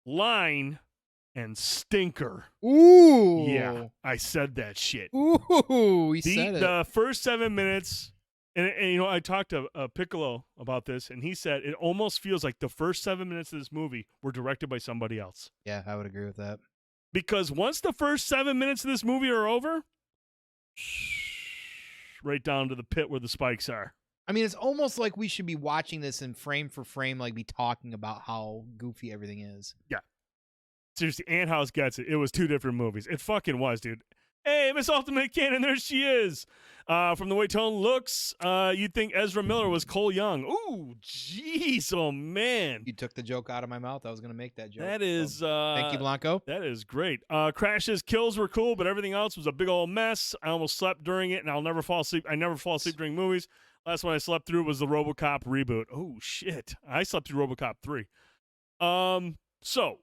line, and stinker. Ooh. Yeah, I said that shit. Ooh, he said it. The first 7 minutes, and I talked to Piccolo about this, and he said it almost feels like the first 7 minutes of this movie were directed by somebody else. Yeah, I would agree with that. Because once the first 7 minutes of this movie are over, right down to the pit where the spikes are. I mean, it's almost like we should be watching this in frame for frame, like be talking about how goofy everything is. Yeah. Seriously, Ant House gets it. It was 2 different movies. It fucking was, dude. Hey, Miss Ultimate Cannon, there she is. From the way Tone looks, you'd think Ezra Miller was Cole Young. Ooh, jeez, oh man. You took the joke out of my mouth. I was going to make that joke. That is... So, thank you, Blanco. That is great. Crash's kills were cool, but everything else was a big old mess. I almost slept during it, and I'll never fall asleep. I never fall asleep during movies. Last one I slept through was the RoboCop reboot. Oh, shit. I slept through RoboCop 3. So,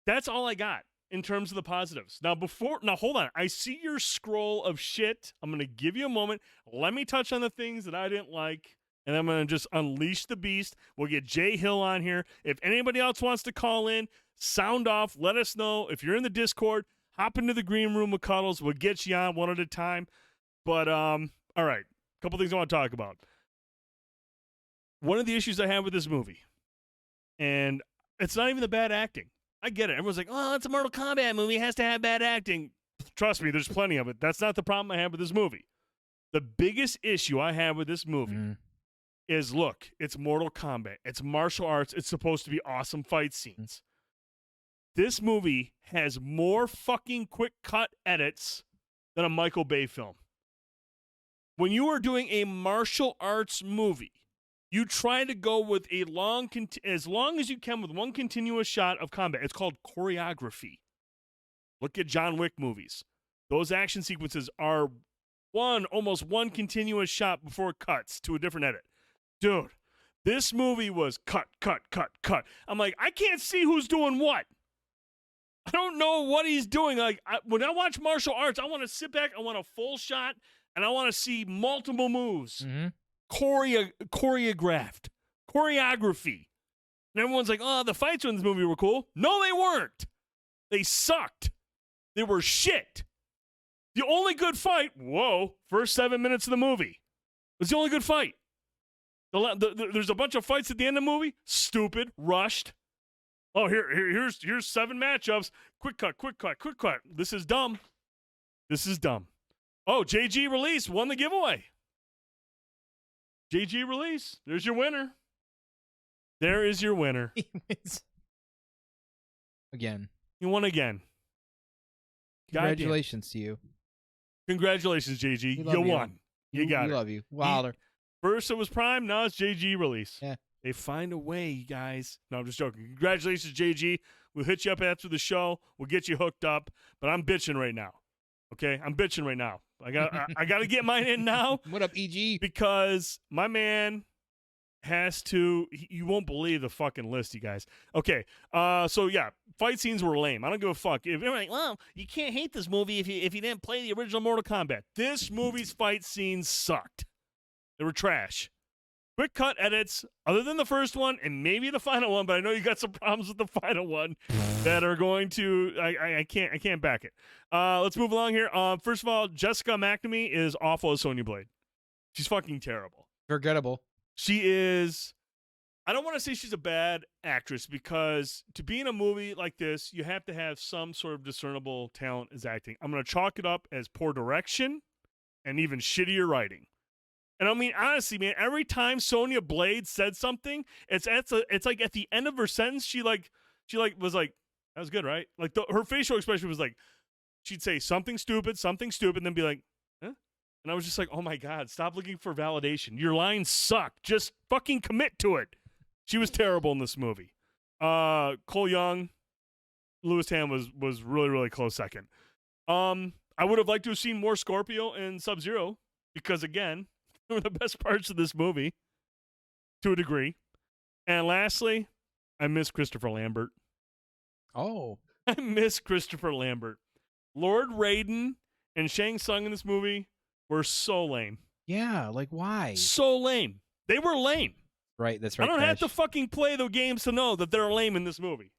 that's all I got in terms of the positives. Now, hold on. I see your scroll of shit. I'm going to give you a moment. Let me touch on the things that I didn't like, and I'm going to just unleash the beast. We'll get Jay Hill on here. If anybody else wants to call in, sound off. Let us know. If you're in the Discord, hop into the green room with Cuddles. We'll get you on one at a time. But, all right. A couple things I want to talk about. One of the issues I have with this movie, and it's not even the bad acting. I get it. Everyone's like, oh, it's a Mortal Kombat movie. It has to have bad acting. Trust me, there's plenty of it. That's not the problem I have with this movie. The biggest issue I have with this movie is, look, it's Mortal Kombat. It's martial arts. It's supposed to be awesome fight scenes. This movie has more fucking quick cut edits than a Michael Bay film. When you are doing a martial arts movie, you try to go with as long as you can with one continuous shot of combat. It's called choreography. Look at John Wick movies. Those action sequences are almost one continuous shot before it cuts to a different edit. Dude, this movie was cut. I'm like, I can't see who's doing what. I don't know what he's doing. Like when I watch martial arts, I want to sit back, I want a full shot, and I want to see multiple moves, choreographed, choreography. And everyone's like, "Oh, the fights in this movie were cool." No, they weren't. They sucked. They were shit. The only good fight, first 7 minutes of the movie. Was the only good fight. There's a bunch of fights at the end of the movie. Stupid, rushed. Oh, here's 7 matchups. Quick cut. This is dumb. Oh, JG Release won the giveaway. JG Release. There's your winner. There is your winner. He wins. Again. You won again. Congratulations to you. Congratulations, JG. You won. You got it. We love you. Wilder. First it was Prime, now it's JG Release. Yeah. They find a way, you guys. No, I'm just joking. Congratulations, JG. We'll hit you up after the show. We'll get you hooked up. But I'm bitching right now. Okay? I'm bitching right now. I got to get mine in now. What up, EG? Because my man has to. You won't believe the fucking list, you guys. Okay. So yeah, fight scenes were lame. I don't give a fuck. If you're like, well, you can't hate this movie if you didn't play the original Mortal Kombat. This movie's fight scenes sucked. They were trash. Quick cut edits, other than the first one and maybe the final one, but I know you got some problems with the final one that are going to. I can't back it. Let's move along here. First of all, Jessica McNamee is awful as Sonya Blade. She's fucking terrible. Forgettable. She is. I don't want to say she's a bad actress because to be in a movie like this, you have to have some sort of discernible talent as acting. I'm going to chalk it up as poor direction and even shittier writing. And I mean, honestly, man, every time Sonya Blade said something, it's like at the end of her sentence, she was like, that was good, right? Like her facial expression was like, she'd say something stupid, and then be like, huh? And I was just like, oh my God, stop looking for validation. Your lines suck. Just fucking commit to it. She was terrible in this movie. Cole Young, Louis Tam was really, really close second. I would have liked to have seen more Scorpio and Sub-Zero because, again, they were the best parts of this movie to a degree. And lastly, I miss Christopher Lambert. Oh. I miss Christopher Lambert. Lord Raiden and Shang Tsung in this movie were so lame. Yeah, like why? So lame. They were lame. Right, that's right. I don't have to fucking play the games to know that they're lame in this movie.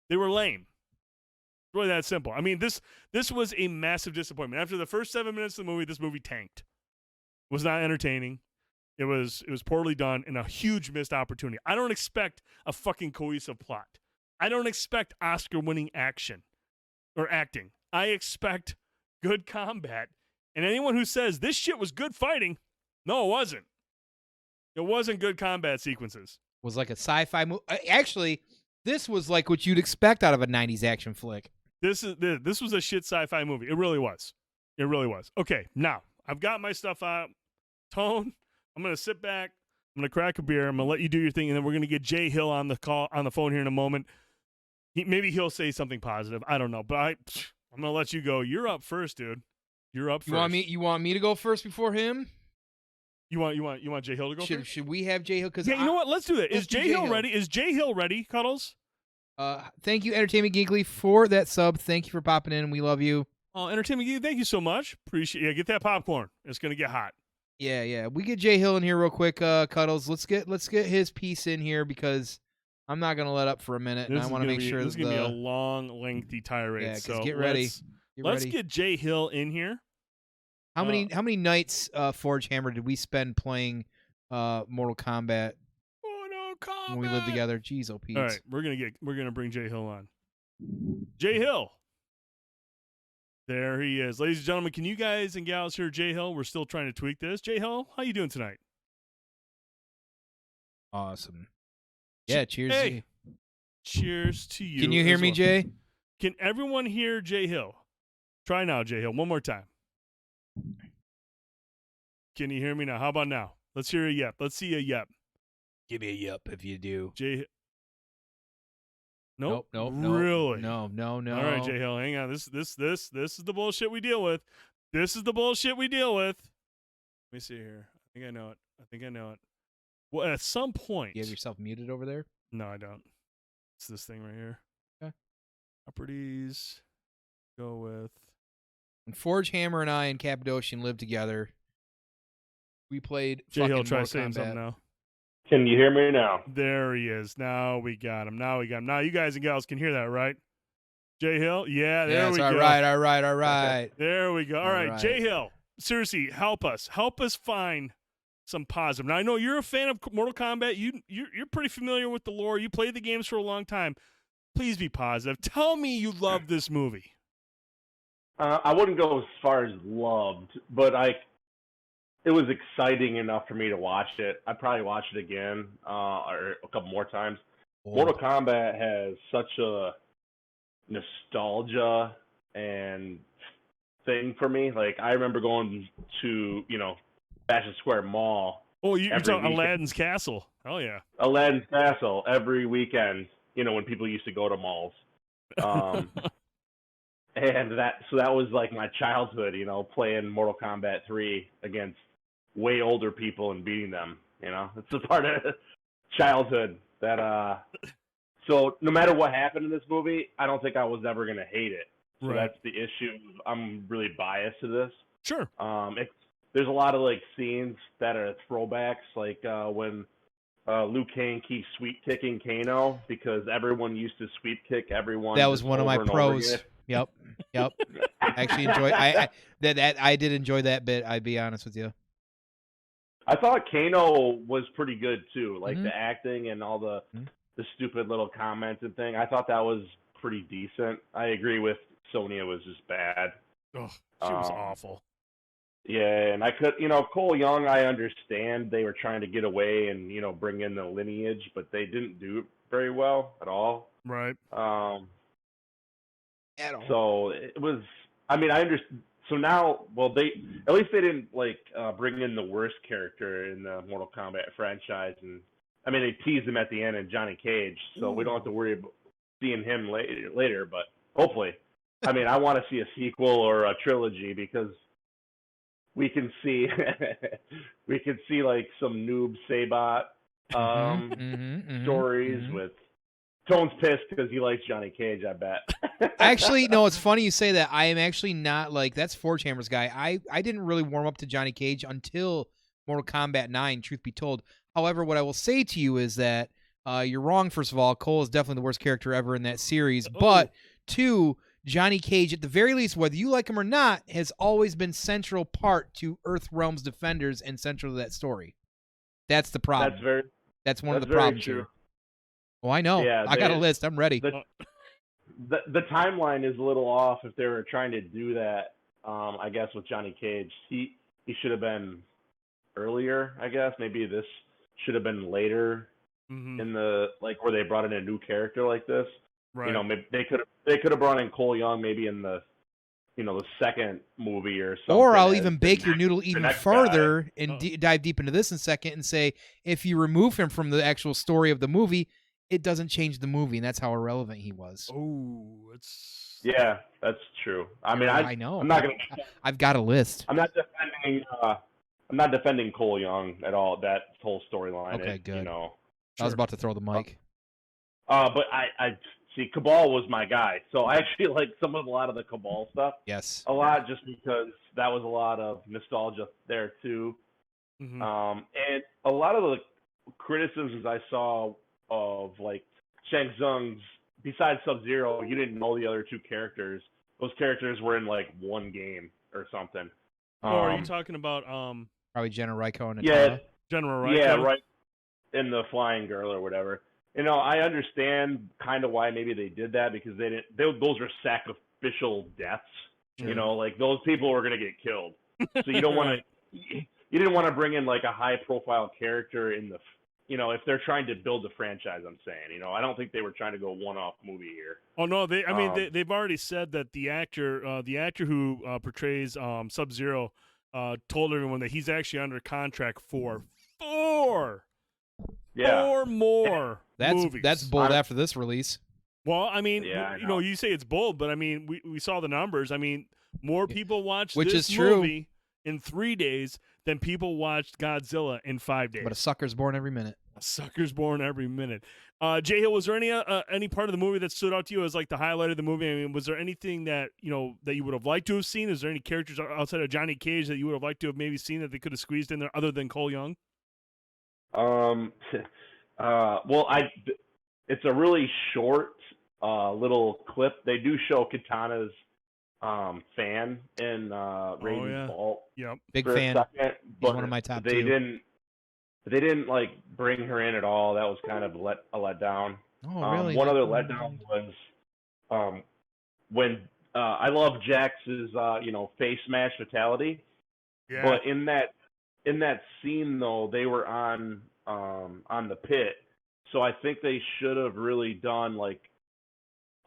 They were lame. It's really that simple. I mean, this was a massive disappointment. After the first 7 minutes of the movie, this movie tanked. It was not entertaining. It was poorly done and a huge missed opportunity. I don't expect a fucking cohesive plot. I don't expect Oscar-winning action or acting. I expect good combat. And anyone who says this shit was good fighting, no, it wasn't. It wasn't good combat sequences. Was like a sci-fi movie. Actually, this was like what you'd expect out of a 90s action flick. This was a shit sci-fi movie. It really was. It really was. Okay, now I've got my stuff out. Tone, I'm gonna sit back. I'm gonna crack a beer. I'm gonna let you do your thing, and then we're gonna get Jay Hill on the phone here in a moment. Maybe he'll say something positive. I don't know, but I'm gonna let you go. You're up first, dude. You're up first. You want me to go first before him? You want Jay Hill to go first? Should we have Jay Hill? Yeah, you know what? Let's do that. Is Jay Hill ready? Is Jay Hill ready, Cuddles? Thank you, Entertainment Geekly, for that sub. Thank you for popping in. We love you. Oh, Entertainment Geekly, thank you so much. Appreciate. Yeah, get that popcorn. It's gonna get hot. Yeah. We get Jay Hill in here real quick, Cuddles. Let's get his piece in here because I'm not gonna let up for a minute, and I want to make sure this is gonna be a long, lengthy tirade. Yeah, so get ready. Let's get Jay Hill in here. How many nights, Forge Hammer, did we spend playing Mortal Kombat? When we lived together. Jeez, oh, Pete. All right, we're gonna bring Jay Hill on. Jay Hill. There he is. Ladies and gentlemen, can you guys and gals hear Jay Hill? We're still trying to tweak this. Jay Hill, how you doing tonight? Awesome. Yeah, cheers. Hey. Cheers to you. Can you hear me, Jay? Can everyone hear Jay Hill? Try now, Jay Hill. One more time. Can you hear me now? How about now? Let's hear a yep. Let's see a yep. Give me a yep if you do. Jay. Nope. Really? No. All right, Jay Hill, hang on. This is the bullshit we deal with. This is the bullshit we deal with. Let me see here. I think I know it. Well, at some point. You have yourself muted over there? No, I don't. It's this thing right here. Okay. Properties. Go with. When Forge Hammer and I and Cappadocian lived together, we played Jay fucking Hill, try Mortal saying Kombat. something now. Can you hear me now? There he is. Now we got him. Now you guys and gals can hear that, right? Jay Hill? Yeah, there we go. All right. There we go. All right, right. Jay Hill, seriously, help us. Help us find some positive. Now, I know you're a fan of Mortal Kombat. You're pretty familiar with the lore. You played the games for a long time. Please be positive. Tell me you love this movie. I wouldn't go as far as loved, but it was exciting enough for me to watch it. I'd probably watch it again or a couple more times. Mortal Kombat has such a nostalgia and thing for me. Like, I remember going to, Fashion Square Mall. Oh, you're talking weekend. Aladdin's Castle. Oh, yeah. Aladdin's Castle every weekend, when people used to go to malls. And that was like my childhood, playing Mortal Kombat 3 against way older people and beating them. It's a part of childhood that. So no matter what happened in this movie, I don't think I was ever gonna hate it. So Right. that's the issue. I'm really biased to this. Sure. There's a lot of scenes that are throwbacks, like when Liu Kang keeps sweep kicking Kano because everyone used to sweep kick everyone. That was just one of my over and over pros. again. Yep. Actually enjoy. I did enjoy that bit. I'd be honest with you. I thought Kano was pretty good too, like Mhm. the acting and all the stupid little comments and thing. I thought that was pretty decent. I agree with Sonya was just bad. Oh, she was awful. Yeah, and I could, Cole Young, I understand they were trying to get away and, bring in the lineage, but they didn't do it very well at all. Right. So it was, I understand. So now, well, at least they didn't bring in the worst character in the Mortal Kombat franchise, and they teased him at the end in Johnny Cage, so we don't have to worry about seeing him later. But hopefully, I want to see a sequel or a trilogy because we can see some noob Sabot stories with. Tone's pissed because he likes Johnny Cage, I bet. Actually, no, it's funny you say that. I am actually not that's Forge Hammer's guy. I didn't really warm up to Johnny Cage until Mortal Kombat 9, truth be told. However, what I will say to you is that you're wrong, first of all. Cole is definitely the worst character ever in that series. But, two, Johnny Cage, at the very least, whether you like him or not, has always been central part to Earthrealm's Defenders and central to that story. That's the problem. That's one of the problems true. here. Oh, I know. Yeah, I got a list. I'm ready. The timeline is a little off if they were trying to do that, I guess, with Johnny Cage. He should have been earlier, I guess. Maybe this should have been later in the, where they brought in a new character like this. Right. Maybe they could have brought in Cole Young maybe in the, the second movie or something. Or I'll even bake your noodle even further and dive deep into this in a second and say, if you remove him from the actual story of the movie, it doesn't change the movie, and that's how irrelevant he was. Oh, it's that's true. I know. I'm not gonna. I've got a list. I'm not defending Cole Young at all. That whole storyline. Okay, good. I was about to throw the mic. But I see Cabal was my guy, so I actually like a lot of the Cabal stuff. Yes. A lot, just because that was a lot of nostalgia there too. Mm-hmm. And a lot of the criticisms I saw of Shang Tsung's, besides Sub-Zero, you didn't know the other two characters. Those characters were in one game or something. Are you talking about probably General Raiko and General Raiko? Yeah, right. In the Flying Girl or whatever. I understand kind of why maybe they did that, because those are sacrificial deaths. Sure. Those people were going to get killed. So you don't want to. You didn't want to bring in a high profile character in the. If they're trying to build a franchise, I'm saying, I don't think they were trying to go one-off movie here. Oh no, they've already said that the actor who portrays Sub-Zero told everyone that he's actually under contract for four more movies. That's bold after this release. Well, you say it's bold, but we saw the numbers. More people watched this movie in 3 days than people watched Godzilla in 5 days. But a sucker's born every minute. A sucker's born every minute. Jay Hill, was there any part of the movie that stood out to you as like the highlight of the movie? I mean, was there anything that that you would have liked to have seen? Is there any characters outside of Johnny Cage that you would have liked to have maybe seen that they could have squeezed in there other than Cole Young? It's a really short little clip. They do show Katana's fan in Raiden's vault. Yep. Big for fan. a second, He's but one of my top they two. They didn't like bring her in at all. That was kind of a letdown. Oh, really? One other letdown was when I love Jax's face smash fatality. Yeah. But in that scene though, they were on the pit. So I think they should have really done like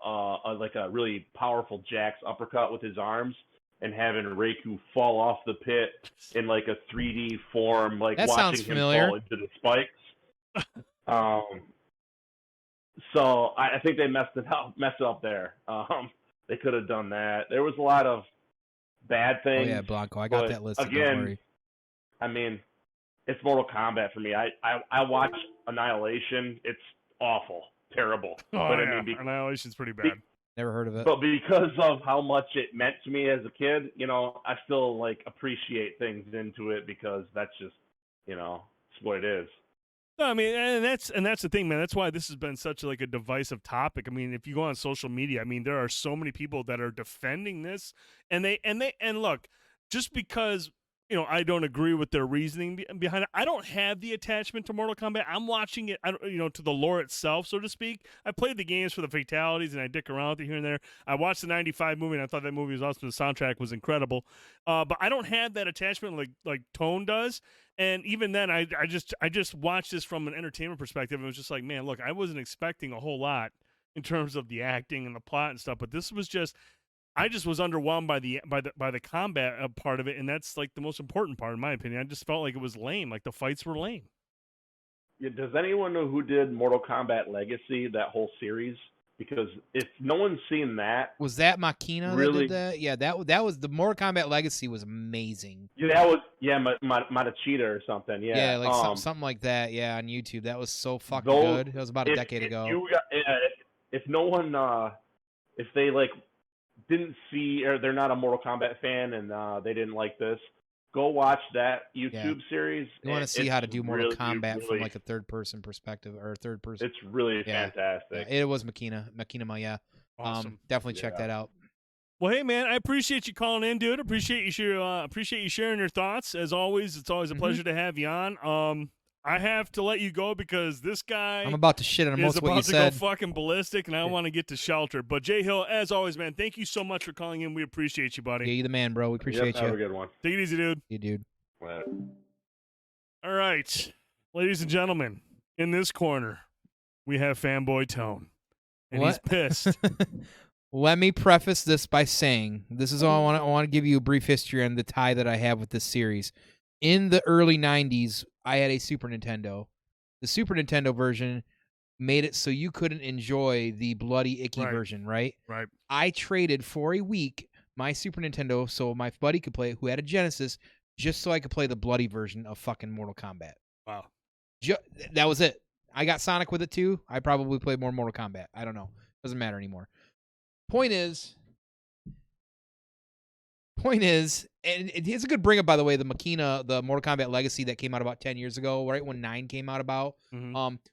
a really powerful Jax uppercut with his arms and having Reiku fall off the pit in like a 3D form, like that watching sounds him familiar. fall into the spikes. So I think they messed it up there. They could have done that. There was a lot of bad things. Oh yeah, Blanco. I got that listed. Again, don't worry. I mean, it's Mortal Kombat for me. I watch Annihilation. It's awful, terrible. Oh, but yeah. I mean, Annihilation's pretty bad. Never heard of it. But because of how much it meant to me as a kid, I still like appreciate things into it because that's just, it's what it is. No, I mean, and that's the thing, man. That's why this has been such like a divisive topic. I mean, if you go on social media, I mean, there are so many people that are defending this, and look, just because I don't agree with their reasoning behind it. I don't have the attachment to Mortal Kombat. I'm watching it, to the lore itself, so to speak. I played the games for the fatalities, and I dick around with it here and there. I watched the '95 movie, and I thought that movie was awesome. The soundtrack was incredible. But I don't have that attachment like Tone does. And even then, I just watched this from an entertainment perspective. And it was just like, man, look, I wasn't expecting a whole lot in terms of the acting and the plot and stuff. But this was just. I just was underwhelmed by the combat part of it, and that's like the most important part, in my opinion. I just felt like it was lame, like the fights were lame. Yeah, does anyone know who did Mortal Kombat Legacy, that whole series? Because if no one's seen that, was that Makina really, that did that? Yeah, that was the Mortal Kombat Legacy was amazing. Yeah, that was Matachita or something. Yeah, like something like that. Yeah, on YouTube, that was so fucking good. It was about a decade ago. If no one, if they like. Didn't see, or they're not a Mortal Kombat fan and they didn't like this, go watch that YouTube series. You want to see how to do Mortal Kombat from like a third-person perspective or third-person. It's really fantastic. Yeah, it was Makina, yeah. Awesome. Definitely check that out. Well, hey man, I appreciate you calling in, dude. Appreciate you sharing your thoughts. As always, it's always a pleasure to have you on. I have to let you go because this guy I'm about to shit on most of what you said. Is about to go fucking ballistic, and I want to get to shelter. But Jay Hill, as always, man, thank you so much for calling in. We appreciate you, buddy. Yeah, you the man, bro. We appreciate you. Have a good one. Take it easy, dude. You dude. All right, ladies and gentlemen, in this corner, we have Fanboytone, and he's pissed. Let me preface this by saying this is all I want to give you a brief history on the tie that I have with this series. In the early 90s, I had a Super Nintendo. The Super Nintendo version made it so you couldn't enjoy the bloody, icky version, right? Right. I traded for a week my Super Nintendo so my buddy could play it, who had a Genesis, just so I could play the bloody version of fucking Mortal Kombat. Wow. That was it. I got Sonic with it, too. I probably played more Mortal Kombat. I don't know. Doesn't matter anymore. Point is, and it's a good bring up, by the way, the Makina, the Mortal Kombat Legacy that came out about 10 years ago, right when 9 came out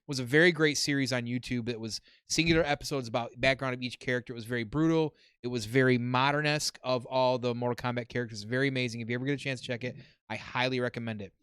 was a very great series on YouTube. It was singular episodes about background of each character. It was very brutal. It was very modern-esque of all the Mortal Kombat characters. Very amazing. If you ever get a chance to check it, I highly recommend it.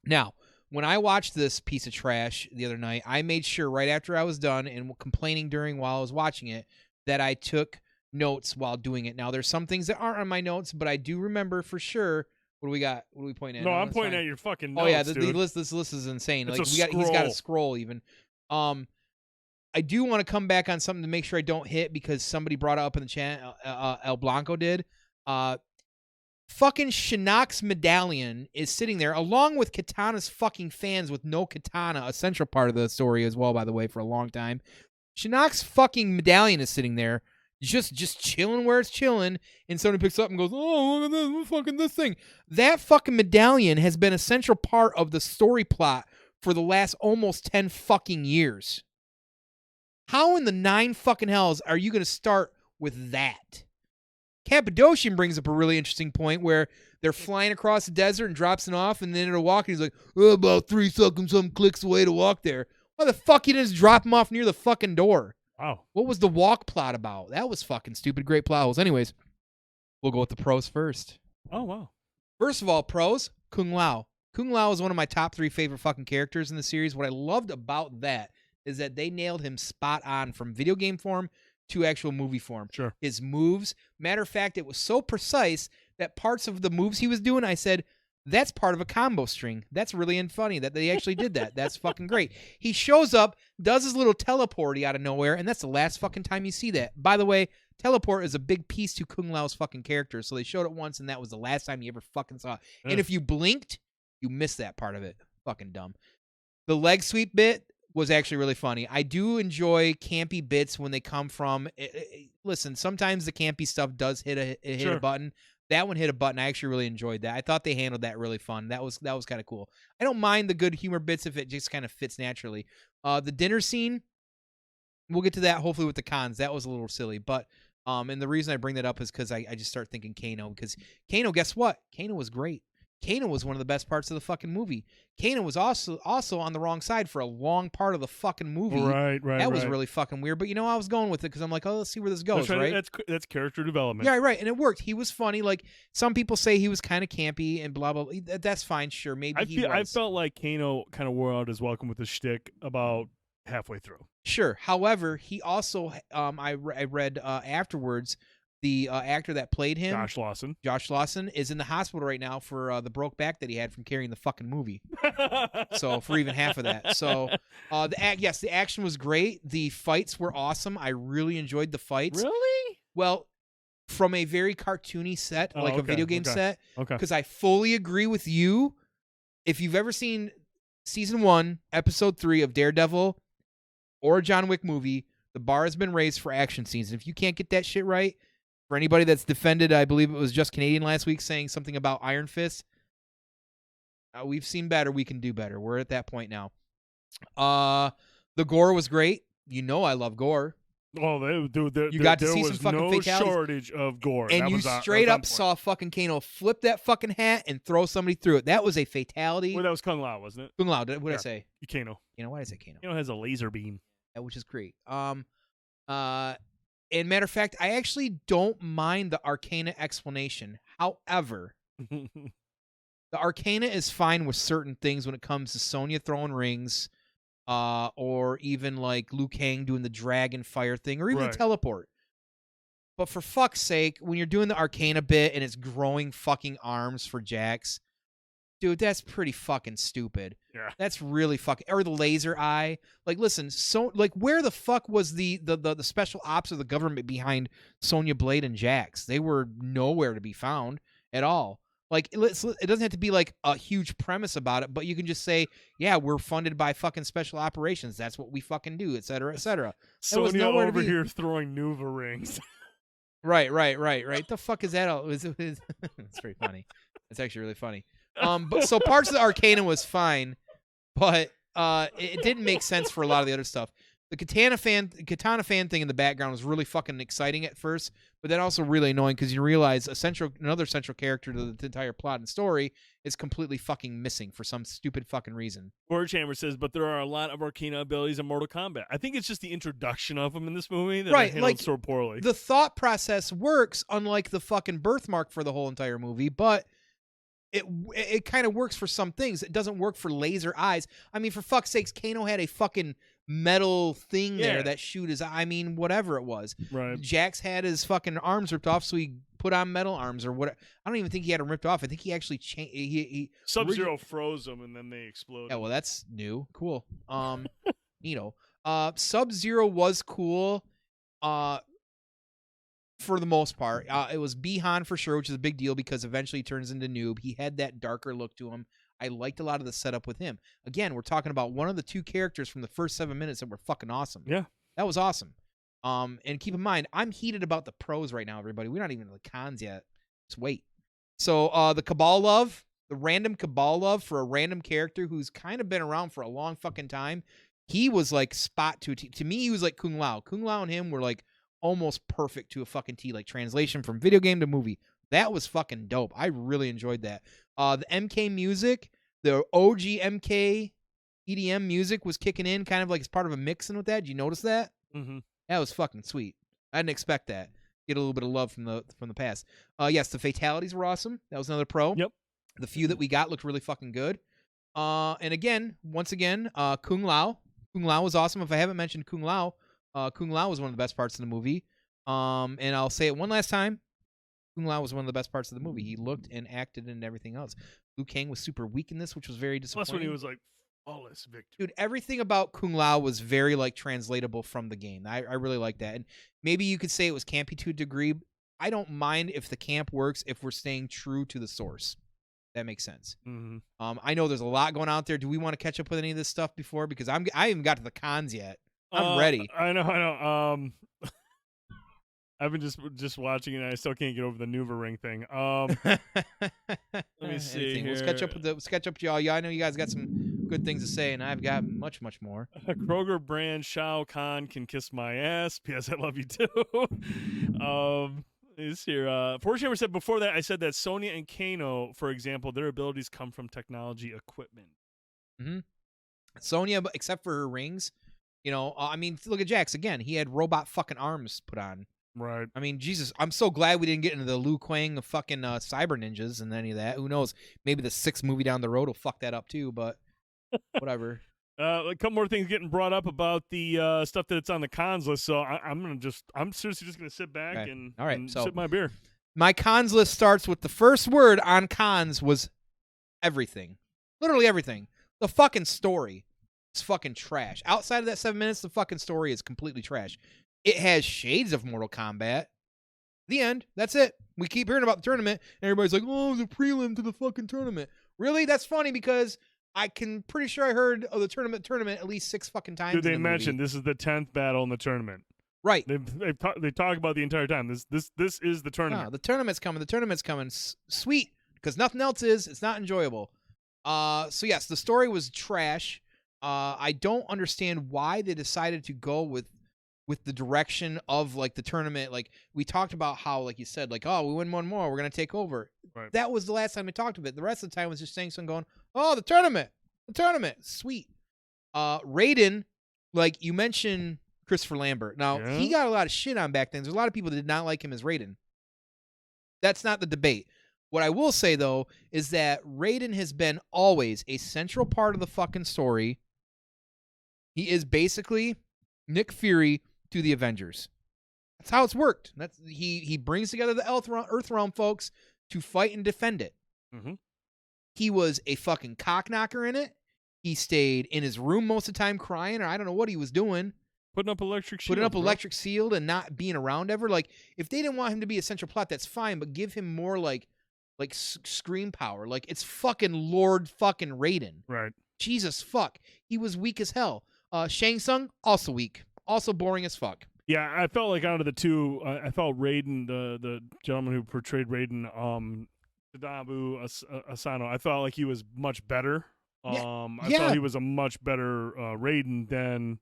Now, when I watched this piece of trash the other night, I made sure right after I was done and complaining while I was watching it that I took notes while doing it. Now, there's some things that aren't on my notes, but I do remember for sure. What do we got? What do we point at? No, I'm pointing at your fucking notes. Oh yeah, dude. This list is insane. It's like a he's got a scroll even. I do want to come back on something to make sure I don't hit because somebody brought it up in the chat. El Blanco did. Fucking Shinnok's medallion is sitting there along with Katana's fucking fans with no katana, a central part of the story as well, by the way, for a long time. Shinnok's fucking medallion is sitting there just chilling where it's chilling, and somebody picks up and goes, "Oh, look at this thing." That fucking medallion has been a central part of the story plot for the last almost 10 fucking years. How in the 9 fucking hells are you going to start with that? Cappadocian brings up a really interesting point where they're flying across the desert and drops it off, and then it'll walk, and he's like, "Oh, about 3 seconds, some clicks away to walk there." Why the fuck you didn't just drop him off near the fucking door? Wow. What was the walk plot about? That was fucking stupid. Great plot holes. Anyways, we'll go with the pros first. Oh, wow. First of all, pros, Kung Lao. Kung Lao is one of my top 3 favorite fucking characters in the series. What I loved about that is that they nailed him spot on from video game form to actual movie form. Sure. His moves. Matter of fact, it was so precise that parts of the moves he was doing, I said, that's part of a combo string. That's really funny that they actually did that. That's fucking great. He shows up, does his little teleporty out of nowhere, and that's the last fucking time you see that. By the way, teleport is a big piece to Kung Lao's fucking character, so they showed it once, and that was the last time you ever fucking saw it. Yeah. And if you blinked, you missed that part of it. Fucking dumb. The leg sweep bit was actually really funny. I do enjoy campy bits when they come from. Listen, sometimes the campy stuff does hit a button. That one hit a button. I actually really enjoyed that. I thought they handled that really fun. That was kind of cool. I don't mind the good humor bits if it just kind of fits naturally. The dinner scene, we'll get to that hopefully with the cons. That was a little silly, but and the reason I bring that up is because I just start thinking Kano, because Kano, guess what? Kano was great. Kano was one of the best parts of the fucking movie. Kano was also on the wrong side for a long part of the fucking movie. Right. That was really fucking weird. But I was going with it because I'm like, oh, let's see where this goes, right? That's character development. Yeah, right. And it worked. He was funny. Like, some people say he was kind of campy and blah, blah, blah. That's fine. Sure. Maybe I felt like Kano kind of wore out his welcome with the shtick about halfway through. Sure. However, he also, I read afterwards, the actor that played him, Josh Lawson, is in the hospital right now for the broke back that he had from carrying the fucking movie. So for even half of that. So the action was great. The fights were awesome. I really enjoyed the fights. Really? Well, from a very cartoony set, like a video game set. Okay. Because I fully agree with you. If you've ever seen season 1, episode 3 of Daredevil or a John Wick movie, the bar has been raised for action scenes. And if you can't get that shit right, for anybody that's defended, I believe it was Just Canadian last week saying something about Iron Fist, we've seen better. We can do better. We're at that point now. The gore was great. I love gore. Oh, you got to see some fucking fatalities. No shortage of gore. And you straight up saw fucking Kano flip that fucking hat and throw somebody through it. That was a fatality. Well, that was Kung Lao, wasn't it? Kung Lao. What did I say? Kano. Why did I say Kano? Kano has a laser beam. Which is great. And matter of fact, I actually don't mind the Arcana explanation. However, the Arcana is fine with certain things when it comes to Sonya throwing rings, or even like Liu Kang doing the dragon fire thing, or even the teleport. But for fuck's sake, when you're doing the Arcana bit and it's growing fucking arms for Jax, dude, that's pretty fucking stupid. Yeah. That's really fucking... Or the laser eye. Like, listen, where the fuck was the special ops of the government behind Sonya Blade and Jax? They were nowhere to be found at all. Like, it doesn't have to be like a huge premise about it, but you can just say, yeah, we're funded by fucking special operations. That's what we fucking do, et cetera, et cetera. Sonya over here throwing Nuva rings. Right. The fuck is that? It's very funny. It's actually really funny. But so parts of the Arcana was fine, but it didn't make sense for a lot of the other stuff. The Katana fan thing in the background was really fucking exciting at first, but then also really annoying because you realize another central character to the entire plot and story is completely fucking missing for some stupid fucking reason. Forge Hammer says, but there are a lot of Arcana abilities in Mortal Kombat. I think it's just the introduction of them in this movie that I handled so poorly. The thought process works, unlike the fucking birthmark for the whole entire movie, but it kind of works for some things. It doesn't work for laser eyes. I mean, for fuck's sakes, Kano had a fucking metal thing there that shoot his eye. I mean, whatever it was. Right. Jax had his fucking arms ripped off, so he put on metal arms or what. I don't even think he had them ripped off. I think he actually changed. Sub-Zero froze them and then they exploded. Yeah, well, that's new. Cool. Neato. Sub-Zero was cool. For the most part, it was Bihan for sure, which is a big deal because eventually he turns into Noob. He had that darker look to him. I liked a lot of the setup with him. Again, we're talking about one of the 2 characters from the first 7 minutes that were fucking awesome. Yeah. That was awesome. And keep in mind, I'm heated about the pros right now, everybody. We're not even in the cons yet. Just wait. So the Cabal love, the random Cabal love for a random character who's kind of been around for a long fucking time. He was like spot to me. He was like Kung Lao. Kung Lao and him were like almost perfect to a fucking T. Like translation from video game to movie. That was fucking dope. I really enjoyed that. The MK music, the OG MK EDM music was kicking in, kind of like as part of a mixing with that. Did you notice that? Mm-hmm. That was fucking sweet. I didn't expect that. Get a little bit of love from the past. Yes, the fatalities were awesome. That was another pro. Yep. The few that we got looked really fucking good. And again, once again, Kung Lao. Kung Lao was awesome. If I haven't mentioned Kung Lao was one of the best parts of the movie. And I'll say it one last time. Kung Lao was one of the best parts of the movie. He looked and acted and everything else. Liu Kang was super weak in this, which was very disappointing. Plus when he was like, flawless victory. Dude, everything about Kung Lao was very like translatable from the game. I really like that. And maybe you could say it was campy to a degree. I don't mind if the camp works if we're staying true to the source. That makes sense. Mm-hmm. I know there's a lot going out there. Do we want to catch up with any of this stuff before? Because I haven't got to the cons yet. I'm ready. I know. I've been just watching it and I still can't get over the Nuva ring thing. Let me see here. Let's catch up with y'all. Yeah, I know you guys got some good things to say, and I've got much, much more. Kroger brand Shao Kahn can kiss my ass. P.S. I love you too. Is here. Fortune said before that I said that Sonya and Kano, for example, their abilities come from technology equipment. Mm-hmm. Sonya, except for her rings, I mean, look at Jax again. He had robot fucking arms put on. Right. I mean, Jesus, I'm so glad we didn't get into the Liu Kang of fucking cyber ninjas and any of that. Who knows? Maybe the 6th movie down the road will fuck that up too, but whatever. A couple more things getting brought up about the stuff that's on the cons list. So I'm seriously just gonna sit back Okay. and, All right, and so sip my beer. My cons list starts with the first word on cons was everything. Literally everything. The fucking story is fucking trash. Outside of that 7 minutes, the fucking story is completely trash. It has shades of Mortal Kombat. The end. That's it. We keep hearing about the tournament, and everybody's like, oh, it was a prelim to the fucking tournament. Really? That's funny because I can pretty sure I heard of the tournament at least 6 fucking times. Dude, they mentioned this is the 10th battle in the tournament. Right. They talk about the entire time. This is the tournament. Oh, the tournament's coming. The tournament's coming. Sweet. Because nothing else is. It's not enjoyable. So, yes, the story was trash. I don't understand why they decided to go with the direction of, like, the tournament. Like, we talked about how, like you said, like, oh, we win one more, we're going to take over. Right. That was the last time we talked about it. The rest of the time was just saying something going, oh, the tournament. Sweet. Raiden, like, you mentioned Christopher Lambert. Now, he got a lot of shit on back then. There's a lot of people that did not like him as Raiden. That's not the debate. What I will say, though, is that Raiden has been always a central part of the fucking story. He is basically Nick Fury to the Avengers. That's how it's worked. He brings together the Earth Realm folks to fight and defend it. Mm-hmm. He was a fucking cockknocker in it. He stayed in his room most of the time crying, or I don't know what he was doing. Putting up electric shield and not being around ever. Like, if they didn't want him to be a central plot, that's fine, but give him more like screen power. Like, it's fucking Lord fucking Raiden. Right. Jesus fuck. He was weak as hell. Shang Tsung, also weak. Also boring as fuck. Yeah, I felt like out of the two, I felt Raiden, the gentleman who portrayed Raiden, Tadabu Asano, I felt like he was much better. I thought he was a much better Raiden than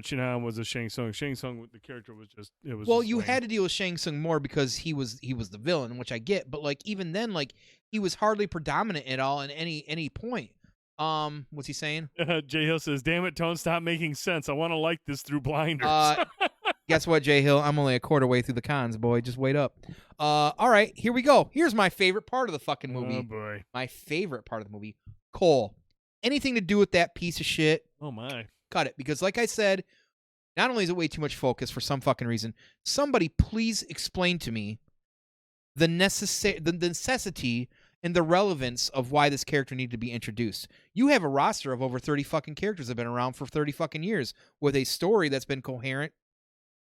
Shin-Han was a Shang Tsung. Shang Tsung, the character was just, it was. Well, just you lame. had to deal with Shang Tsung more because he was the villain, which I get. But like even then, like he was hardly predominant at all in any point. What's he saying? Jay Hill says, "Damn it, Tone, stop making sense. I want to like this through blinders." Guess what, Jay Hill? I'm only a quarter way through the cons, boy. Just wait up. All right, here we go. Here's my favorite part of the fucking movie. Oh boy, my favorite part of the movie. Cole, anything to do with that piece of shit? Oh my, cut it. Because like I said, not only is it way too much focus for some fucking reason, somebody please explain to me the necessity and the relevance of why this character needed to be introduced. You have a roster of over 30 fucking characters that have been around for 30 fucking years with a story that's been coherent,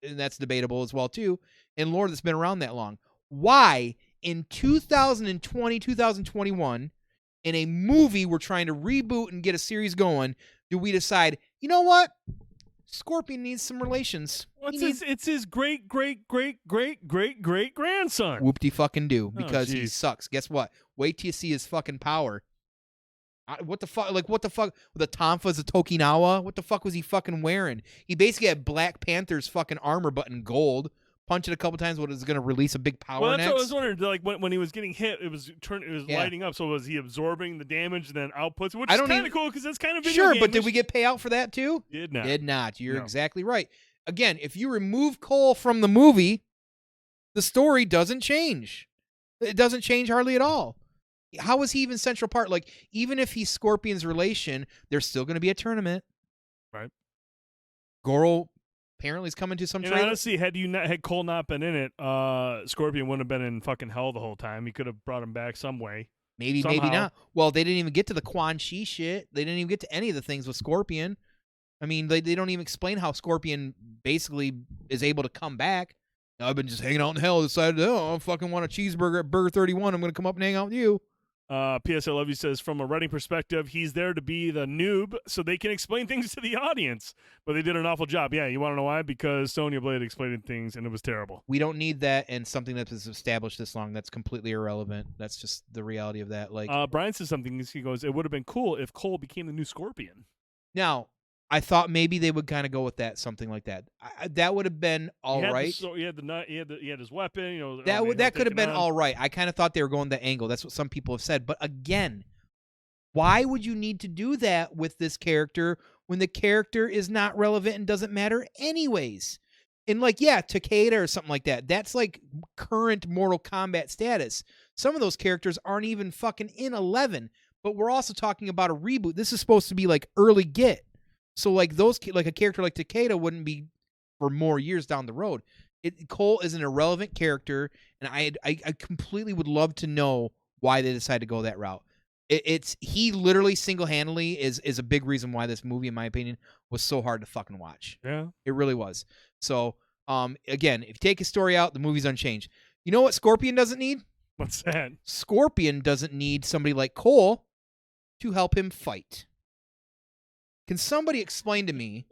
and that's debatable as well too, and lore that's been around that long. Why in 2020, 2021, in a movie we're trying to reboot and get a series going, do we decide, you know what? Scorpion needs some relations. It's his great grandson. Whoop-de fucking do, because he jeez. sucks. Guess what? Wait till you see his fucking power. What the fuck? Like, what the fuck? The Tonfas of Tokinawa? What the fuck was he fucking wearing? He basically had Black Panther's fucking armor button gold. Punch it a couple times. What is going to release a big power? Well, that's next? what I was wondering. Like when he was getting hit, it was lighting up. So was he absorbing the damage and then outputs? Which is kind of cool because that's kind of video sure. game-ish. But did we get payout for that too? Did not. Did not. You're No. exactly right. Again, if you remove Cole from the movie, the story doesn't change. It doesn't change hardly at all. How is he even central part? Like, even if he's Scorpion's relation, there's still going to be a tournament. Right. Goro apparently is coming to some And trailer. honestly, had Cole not been in it, Scorpion wouldn't have been in fucking hell the whole time. He could have brought him back some way. Maybe somehow. not. Well, they didn't even get to the Quan Chi shit. They didn't even get to any of the things with Scorpion. I mean, they don't even explain how Scorpion basically is able to come back. I've been just hanging out in hell. Decided, I fucking want a cheeseburger at Burger 31. I'm going to come up and hang out with you. P.S. I Love You says, from a writing perspective, he's there to be the noob so they can explain things to the audience. But they did an awful job. Yeah, you want to know why? Because Sonya Blade explained things, and it was terrible. We don't need that and something that is established this long. That's completely irrelevant. That's just the reality of that. Like, Brian says something. He goes, it would have been cool if Cole became the new Scorpion. now, I thought maybe they would kind of go with that, something like that. That would have been all right. So he had the nut. He had his weapon. You know, That could have been all right. I kind of thought they were going that angle. That's what some people have said. But again, why would you need to do that with this character when the character is not relevant and doesn't matter anyways? And like, yeah, Takeda or something like that. That's like current Mortal Kombat status. Some of those characters aren't even fucking in 11. But we're also talking about a reboot. This is supposed to be like early get. So like like a character like Takeda wouldn't be for more years down the road. Cole is an irrelevant character, and I completely would love to know why they decided to go that route. He literally single-handedly is a big reason why this movie, in my opinion, was so hard to fucking watch. Yeah, it really was. So again, if you take his story out, the movie's unchanged. You know what Scorpion doesn't need? What's that? Scorpion doesn't need somebody like Cole to help him fight. Can somebody explain to me,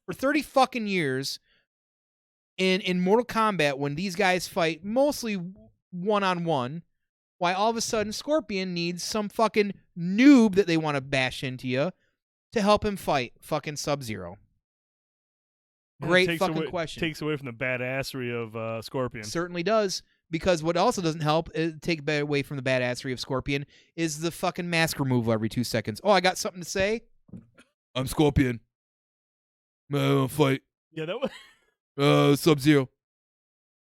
for 30 fucking years, in Mortal Kombat, when these guys fight mostly one-on-one, why all of a sudden Scorpion needs some fucking noob that they want to bash into you to help him fight fucking Sub-Zero? Great fucking question. Takes away from the badassery of Scorpion. Certainly does. Because what also doesn't help take away from the badassery of Scorpion is the fucking mask removal every 2 seconds. Oh, I got something to say? I'm Scorpion. I want to fight. Yeah, that was. Sub-Zero.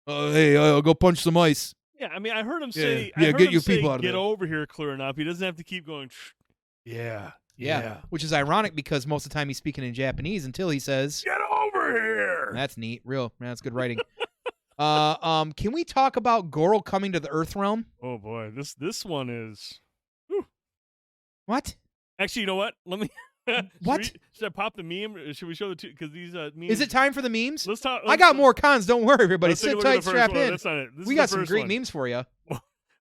Hey, I'll go punch some ice. Yeah, I mean, I heard him say. Yeah, I heard get him your say, people out of get there. over here clear enough. He doesn't have to keep going. Yeah. Which is ironic because most of the time he's speaking in Japanese until he says, Get over here. That's neat. That's good writing. Can we talk about Goro coming to the Earth Realm? Oh boy, this one is. What? Actually, you know what? Let me. What? Should I pop the meme? Should we show the two? Because these memes. Is it time for the memes? Let's talk. I got more cons. Don't worry, everybody. Let's take a Sit look at tight, the first strap one. in. That's not it. This We is got the some first great one. memes for you.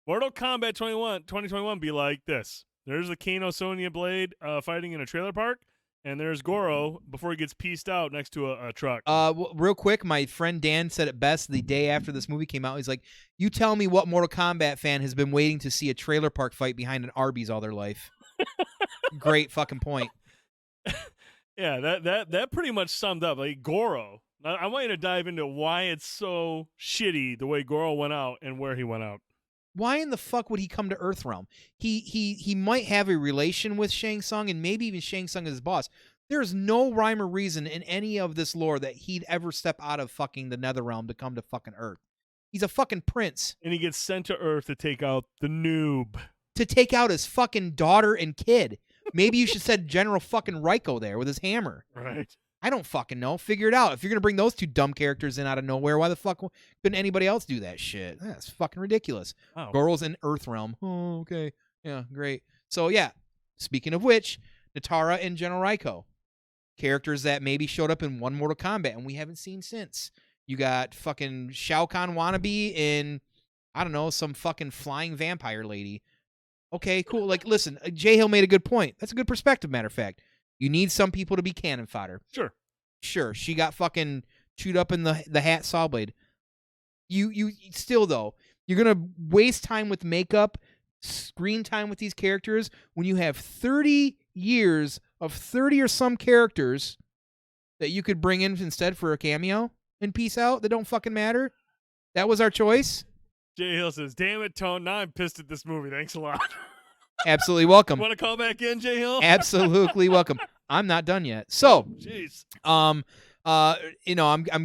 Mortal Kombat 2021 be like this. There's the Kano Sonya Blade fighting in a trailer park, and there's Goro before he gets pieced out next to a truck. Real quick, my friend Dan said it best the day after this movie came out. He's like, "You tell me what Mortal Kombat fan has been waiting to see a trailer park fight behind an Arby's all their life." Great fucking point. Yeah, that pretty much summed up. Like Goro, I want you to dive into why it's so shitty the way Goro went out and where he went out. Why in the fuck would he come to Earthrealm? He might have a relation with Shang Tsung, and maybe even Shang Tsung is his boss. There's no rhyme or reason in any of this lore that he'd ever step out of fucking the Netherrealm to come to fucking Earth. He's a fucking prince. And he gets sent to Earth to take out the noob. To take out his fucking daughter and kid. Maybe you should send General fucking Raiko there with his hammer. Right. I don't fucking know. Figure it out. If you're going to bring those two dumb characters in out of nowhere, why the fuck couldn't anybody else do that shit? That's fucking ridiculous. Wow. Goro's in Earthrealm. Oh, okay. Yeah, great. So, yeah, speaking of which, Natara and General Raiko, characters that maybe showed up in one Mortal Kombat and we haven't seen since. You got fucking Shao Kahn wannabe in, I don't know, some fucking flying vampire lady. Okay, cool. Like, listen, J Hill made a good point. That's a good perspective, matter of fact. You need some people to be cannon fodder. Sure. Sure, she got fucking chewed up in the hat saw blade. You still though, you're gonna waste time with makeup, screen time with these characters when you have 30 years of 30 or some characters that you could bring in instead for a cameo and peace out that don't fucking matter. That was our choice. Jay Hill says, "Damn it, Tone. Now I'm pissed at this movie. Thanks a lot." Absolutely welcome. Want to call back in, Jay Hill? Absolutely welcome. I'm not done yet. So, jeez. I'm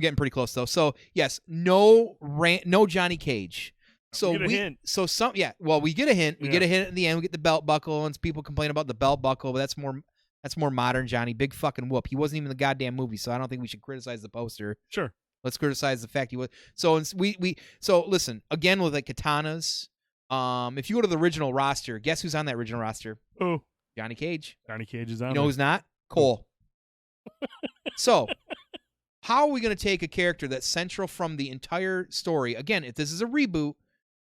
getting pretty close though. So yes, no Johnny Cage. So we get a hint. We get a hint. We get a hint at the end. We get the belt buckle, and people complain about the belt buckle, but that's more modern Johnny. Big fucking whoop. He wasn't even in the goddamn movie, so I don't think we should criticize the poster. Sure. Let's criticize the fact he was. So so listen again with like katanas. If you go to the original roster, guess who's on that original roster? Oh, Johnny Cage. Johnny Cage is on. You know who's not? Cole. So, how are we going to take a character that's central from the entire story? Again, if this is a reboot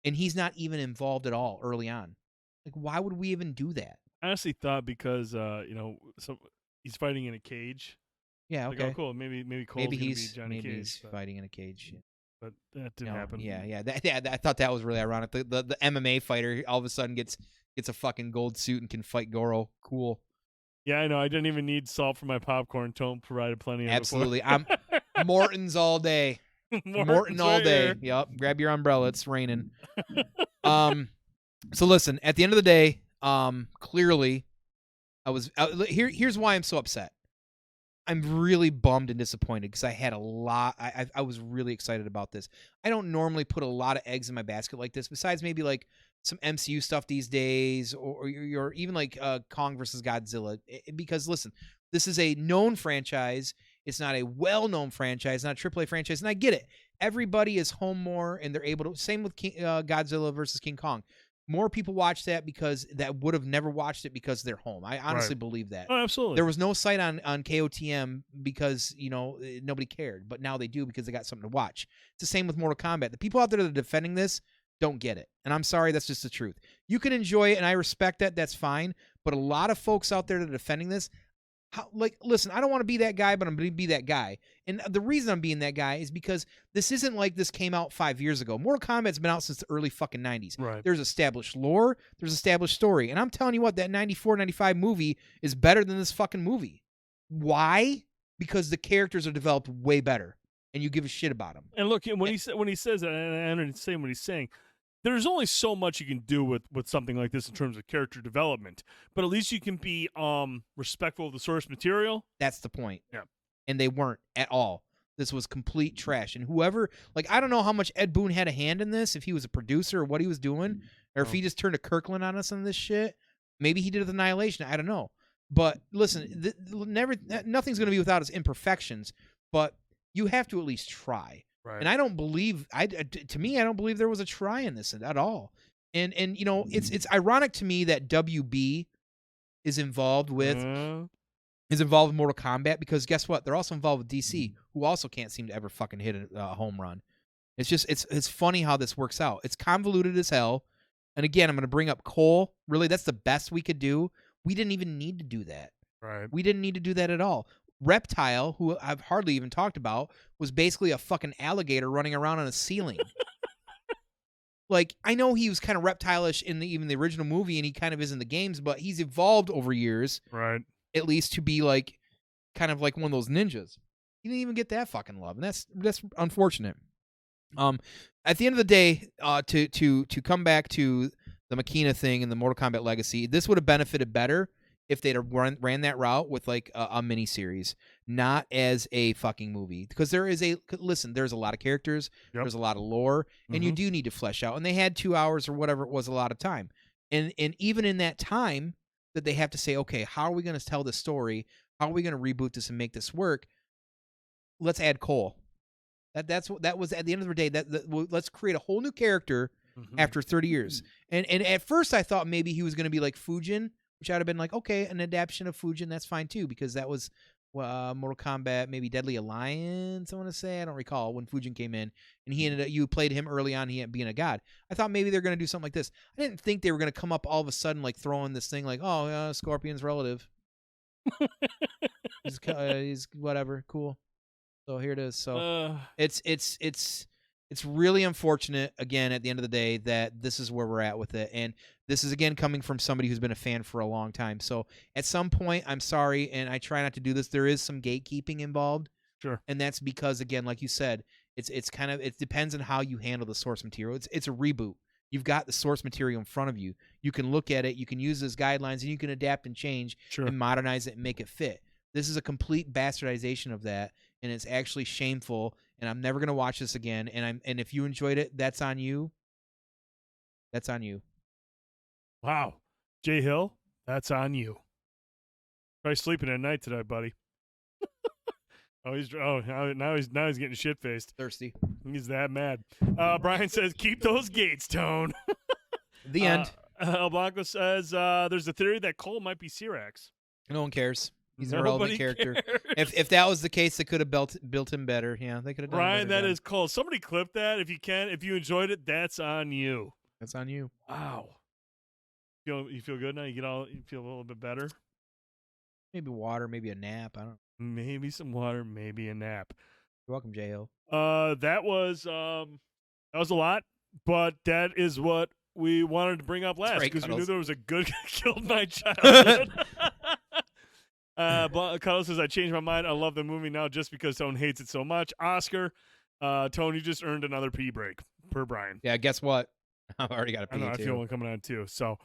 and he's not even involved at all early on, like why would we even do that? I honestly thought because he's fighting in a cage. Yeah, okay. Like, oh, cool. Maybe Cole's gonna be Johnny Cage. He's fighting in a cage. But that didn't happen. Yeah. I thought that was really ironic. The MMA fighter all of a sudden gets a fucking gold suit and can fight Goro. Cool. Yeah, I know. I didn't even need salt for my popcorn. Tone provided plenty of Absolutely. I'm Morton's all day. Morton all day. Here. Yep. Grab your umbrella. It's raining. So listen, at the end of the day, clearly here's why I'm so upset. I'm really bummed and disappointed because I had a lot. I was really excited about this. I don't normally put a lot of eggs in my basket like this, besides maybe like some MCU stuff these days, or even like Kong versus Godzilla. Because listen, this is a known franchise. It's not a well-known franchise, not a AAA franchise, and I get it. Everybody is home more, and they're able to. Same with Godzilla versus King Kong. More people watch that because that would have never watched it because they're home. I honestly believe that. Oh, absolutely. There was no site on KOTM because, nobody cared. But now they do because they got something to watch. It's the same with Mortal Kombat. The people out there that are defending this don't get it. And I'm sorry, that's just the truth. You can enjoy it, and I respect that. That's fine. But a lot of folks out there that are defending this, listen, I don't want to be that guy, but I'm going to be that guy. And the reason I'm being that guy is because this isn't like this came out 5 years ago. Mortal Kombat's been out since the early fucking 90s. Right. There's established lore. There's established story. And I'm telling you what, that 94, 95 movie is better than this fucking movie. Why? Because the characters are developed way better, and you give a shit about them. And look, when he says that, and I understand what he's saying, there's only so much you can do with something like this in terms of character development, but at least you can be respectful of the source material. That's the point. Yeah. And they weren't at all. This was complete trash. And whoever, I don't know how much Ed Boon had a hand in this, if he was a producer or what he was doing, or if he just turned a Kirkland on us on this shit. Maybe he did it with Annihilation. I don't know. But listen, nothing's going to be without its imperfections, but you have to at least try. Right. And I don't believe I don't believe there was a try in this at all. And it's ironic to me that WB is involved with Mortal Kombat, because guess what? They're also involved with DC, who also can't seem to ever fucking hit a home run. It's just it's funny how this works out. It's convoluted as hell. And again, I'm going to bring up Cole. Really, that's the best we could do. We didn't even need to do that. Right. We didn't need to do that at all. Reptile, who I've hardly even talked about, was basically a fucking alligator running around on a ceiling. I know he was kind of reptile-ish in even the original movie, and he kind of is in the games, but he's evolved over years, right? At least to be kind of like one of those ninjas. He didn't even get that fucking love, and that's unfortunate. At the end of the day, to come back to the Makina thing and the Mortal Kombat Legacy, this would have benefited better if they'd have ran that route with a mini series, not as a fucking movie. Because there's a lot of characters, there's a lot of lore, and you do need to flesh out. And they had 2 hours or whatever it was, a lot of time. And even in that time that they have to say, okay, how are we going to tell this story? How are we going to reboot this and make this work? Let's add Cole. That was at the end of the day. Let's create a whole new character after 30 years. And at first I thought maybe he was going to be like Fujin, which I'd have been like, okay, an adaptation of Fujin, that's fine too, because that was Mortal Kombat, maybe Deadly Alliance, I want to say. I don't recall when Fujin came in, and you played him early on, he being a god. I thought maybe they're going to do something like this. I didn't think they were going to come up all of a sudden throwing this thing Scorpion's relative. He's whatever, cool. So here it is. So it's really unfortunate, again, at the end of the day, that this is where we're at with it. And this is, again, coming from somebody who's been a fan for a long time. So at some point, I'm sorry, and I try not to do this, there is some gatekeeping involved. Sure. And that's because, again, like you said, it's kind of, it depends on how you handle the source material. It's a reboot. You've got the source material in front of you. You can look at it, you can use those guidelines, and you can adapt and change and modernize it and make it fit. This is a complete bastardization of that, and it's actually shameful, and I'm never going to watch this again. And if you enjoyed it, that's on you. That's on you. Wow. Jay Hill, that's on you. Try sleeping at night today, buddy. Now he's getting shit-faced. Thirsty. He's that mad. Brian says, keep those gates, Tone. The end. El Blanco says, there's a theory that Cole might be Cyrax. No one cares. He's an Nobody irrelevant character. cares. If that was the case, they could have built him better. Yeah, they could have done Brian, that is Cole. Somebody clip that if you can. If you enjoyed it, that's on you. That's on you. Wow. You feel good now? You feel a little bit better? Maybe water, maybe a nap. I don't know. Maybe some water, maybe a nap. You're welcome, J.O. That was a lot, but that is what we wanted to bring up last because we knew there was a good guy killed my childhood. Cuddles says, I changed my mind. I love the movie now just because Tone hates it so much. Oscar, Tone, you just earned another pee break per Brian. Yeah, guess what? I've already got a pee, I know, too. I feel one coming on, too. So,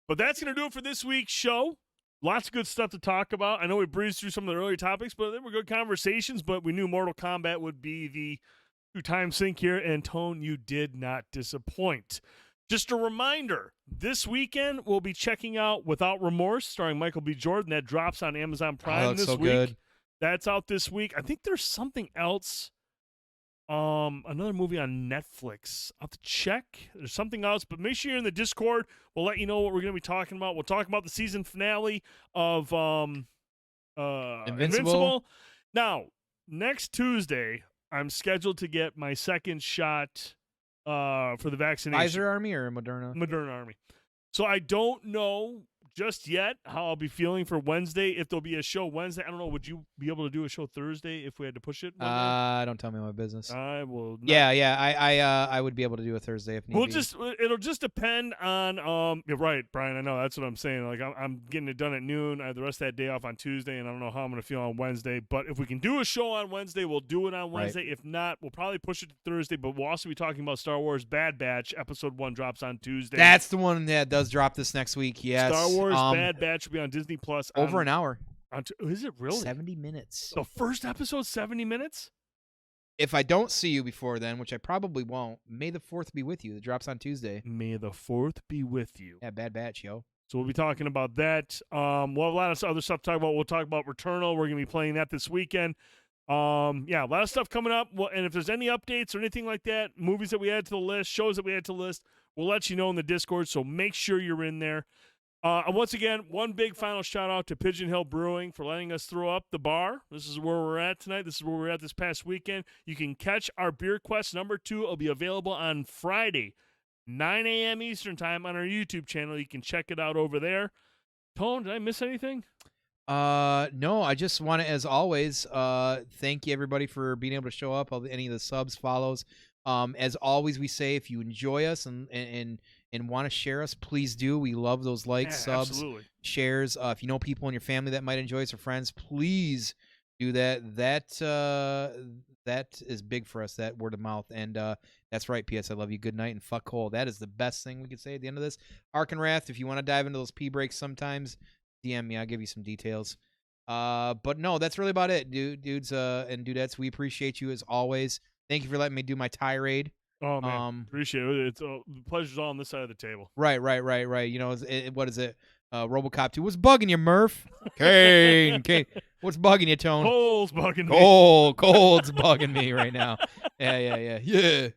but that's going to do it for this week's show. Lots of good stuff to talk about. I know we breezed through some of the earlier topics, but they were good conversations. But we knew Mortal Kombat would be the two-time sink here, and Tone, you did not disappoint. Just a reminder, this weekend we'll be checking out Without Remorse, starring Michael B. Jordan. That drops on Amazon Prime this week. Good. That's out this week. I think there's something else. Another movie on Netflix. I'll have to check. There's something else, but make sure you're in the Discord. We'll let you know what we're going to be talking about. We'll talk about the season finale of Invincible. Now, next Tuesday, I'm scheduled to get my second shot for the vaccination. Pfizer Army or Moderna? Moderna Army. So I don't know just yet how I'll be feeling for Wednesday, if there'll be a show Wednesday. I don't know. Would you be able to do a show Thursday if we had to push it? Don't tell me my business. I will not. Yeah. I would be able to do a Thursday if need be. It'll just depend on you're right, Brian. I know that's what I'm saying. Like I'm getting it done at noon. I have the rest of that day off on Tuesday, and I don't know how I'm going to feel on Wednesday. But if we can do a show on Wednesday, we'll do it on Wednesday. Right. If not, we'll probably push it to Thursday. But we'll also be talking about Star Wars Bad Batch. Episode 1 drops on Tuesday. That's the one that does drop this next week. Yes. Star Wars Bad Batch will be on Disney Plus. Over an hour. Is it really? 70 minutes. The first episode, 70 minutes? If I don't see you before then, which I probably won't, May the 4th be with you. It drops on Tuesday. May the 4th be with you. Yeah, Bad Batch, yo. So we'll be talking about that. We'll have a lot of other stuff to talk about. We'll talk about Returnal. We're going to be playing that this weekend. A lot of stuff coming up. And if there's any updates or anything like that, movies that we add to the list, shows that we add to the list, we'll let you know in the Discord. So make sure you're in there. Once again, one big final shout out to Pigeon Brewing for letting us throw up the bar. This is where we're at tonight. This is where we're at this past weekend. You can catch our Beer Quest number 2. It'll be available on Friday, 9 a.m. Eastern time on our YouTube channel. You can check it out over there. Tone, did I miss anything? No, I just want to, as always, thank you everybody for being able to show up. Any of the subs, follows. As always, we say if you enjoy us and want to share us, please do. We love those likes, subs, absolutely. Shares. If you know people in your family that might enjoy us or friends, please do that. That is big for us, that word of mouth. And that's right, P.S. I love you. Good night and fuck Cole. That is the best thing we could say at the end of this. Ark and Wrath, if you want to dive into those pee breaks sometimes, DM me. I'll give you some details. But no, that's really about it, dudes and dudettes. We appreciate you as always. Thank you for letting me do my tirade. Oh, man. Appreciate it. It's the pleasure's all on this side of the table. Right. You know, what is it? RoboCop 2. What's bugging you, Murph? Kane. What's bugging you, Tone? Cole's bugging me. Cold's bugging me right now. Yeah.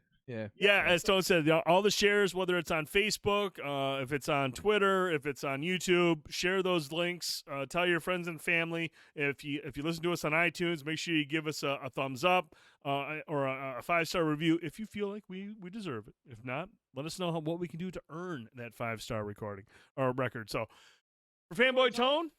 Yeah, as Tone said, all the shares, whether it's on Facebook, if it's on Twitter, if it's on YouTube, share those links. Tell your friends and family. If you listen to us on iTunes, make sure you give us a thumbs up or a 5-star review if you feel like we deserve it. If not, let us know what we can do to earn that 5-star recording or record. So for Fanboy Tone,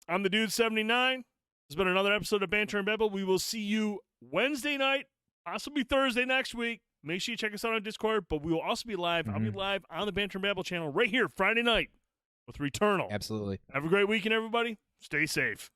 I'm the Dude79. This has been another episode of Banter and Babble. We will see you Wednesday night, possibly Thursday next week. Make sure you check us out on Discord, but we will also be live. I'll be live on the Banter and Babble channel right here Friday night with Returnal. Absolutely. Have a great weekend, everybody. Stay safe.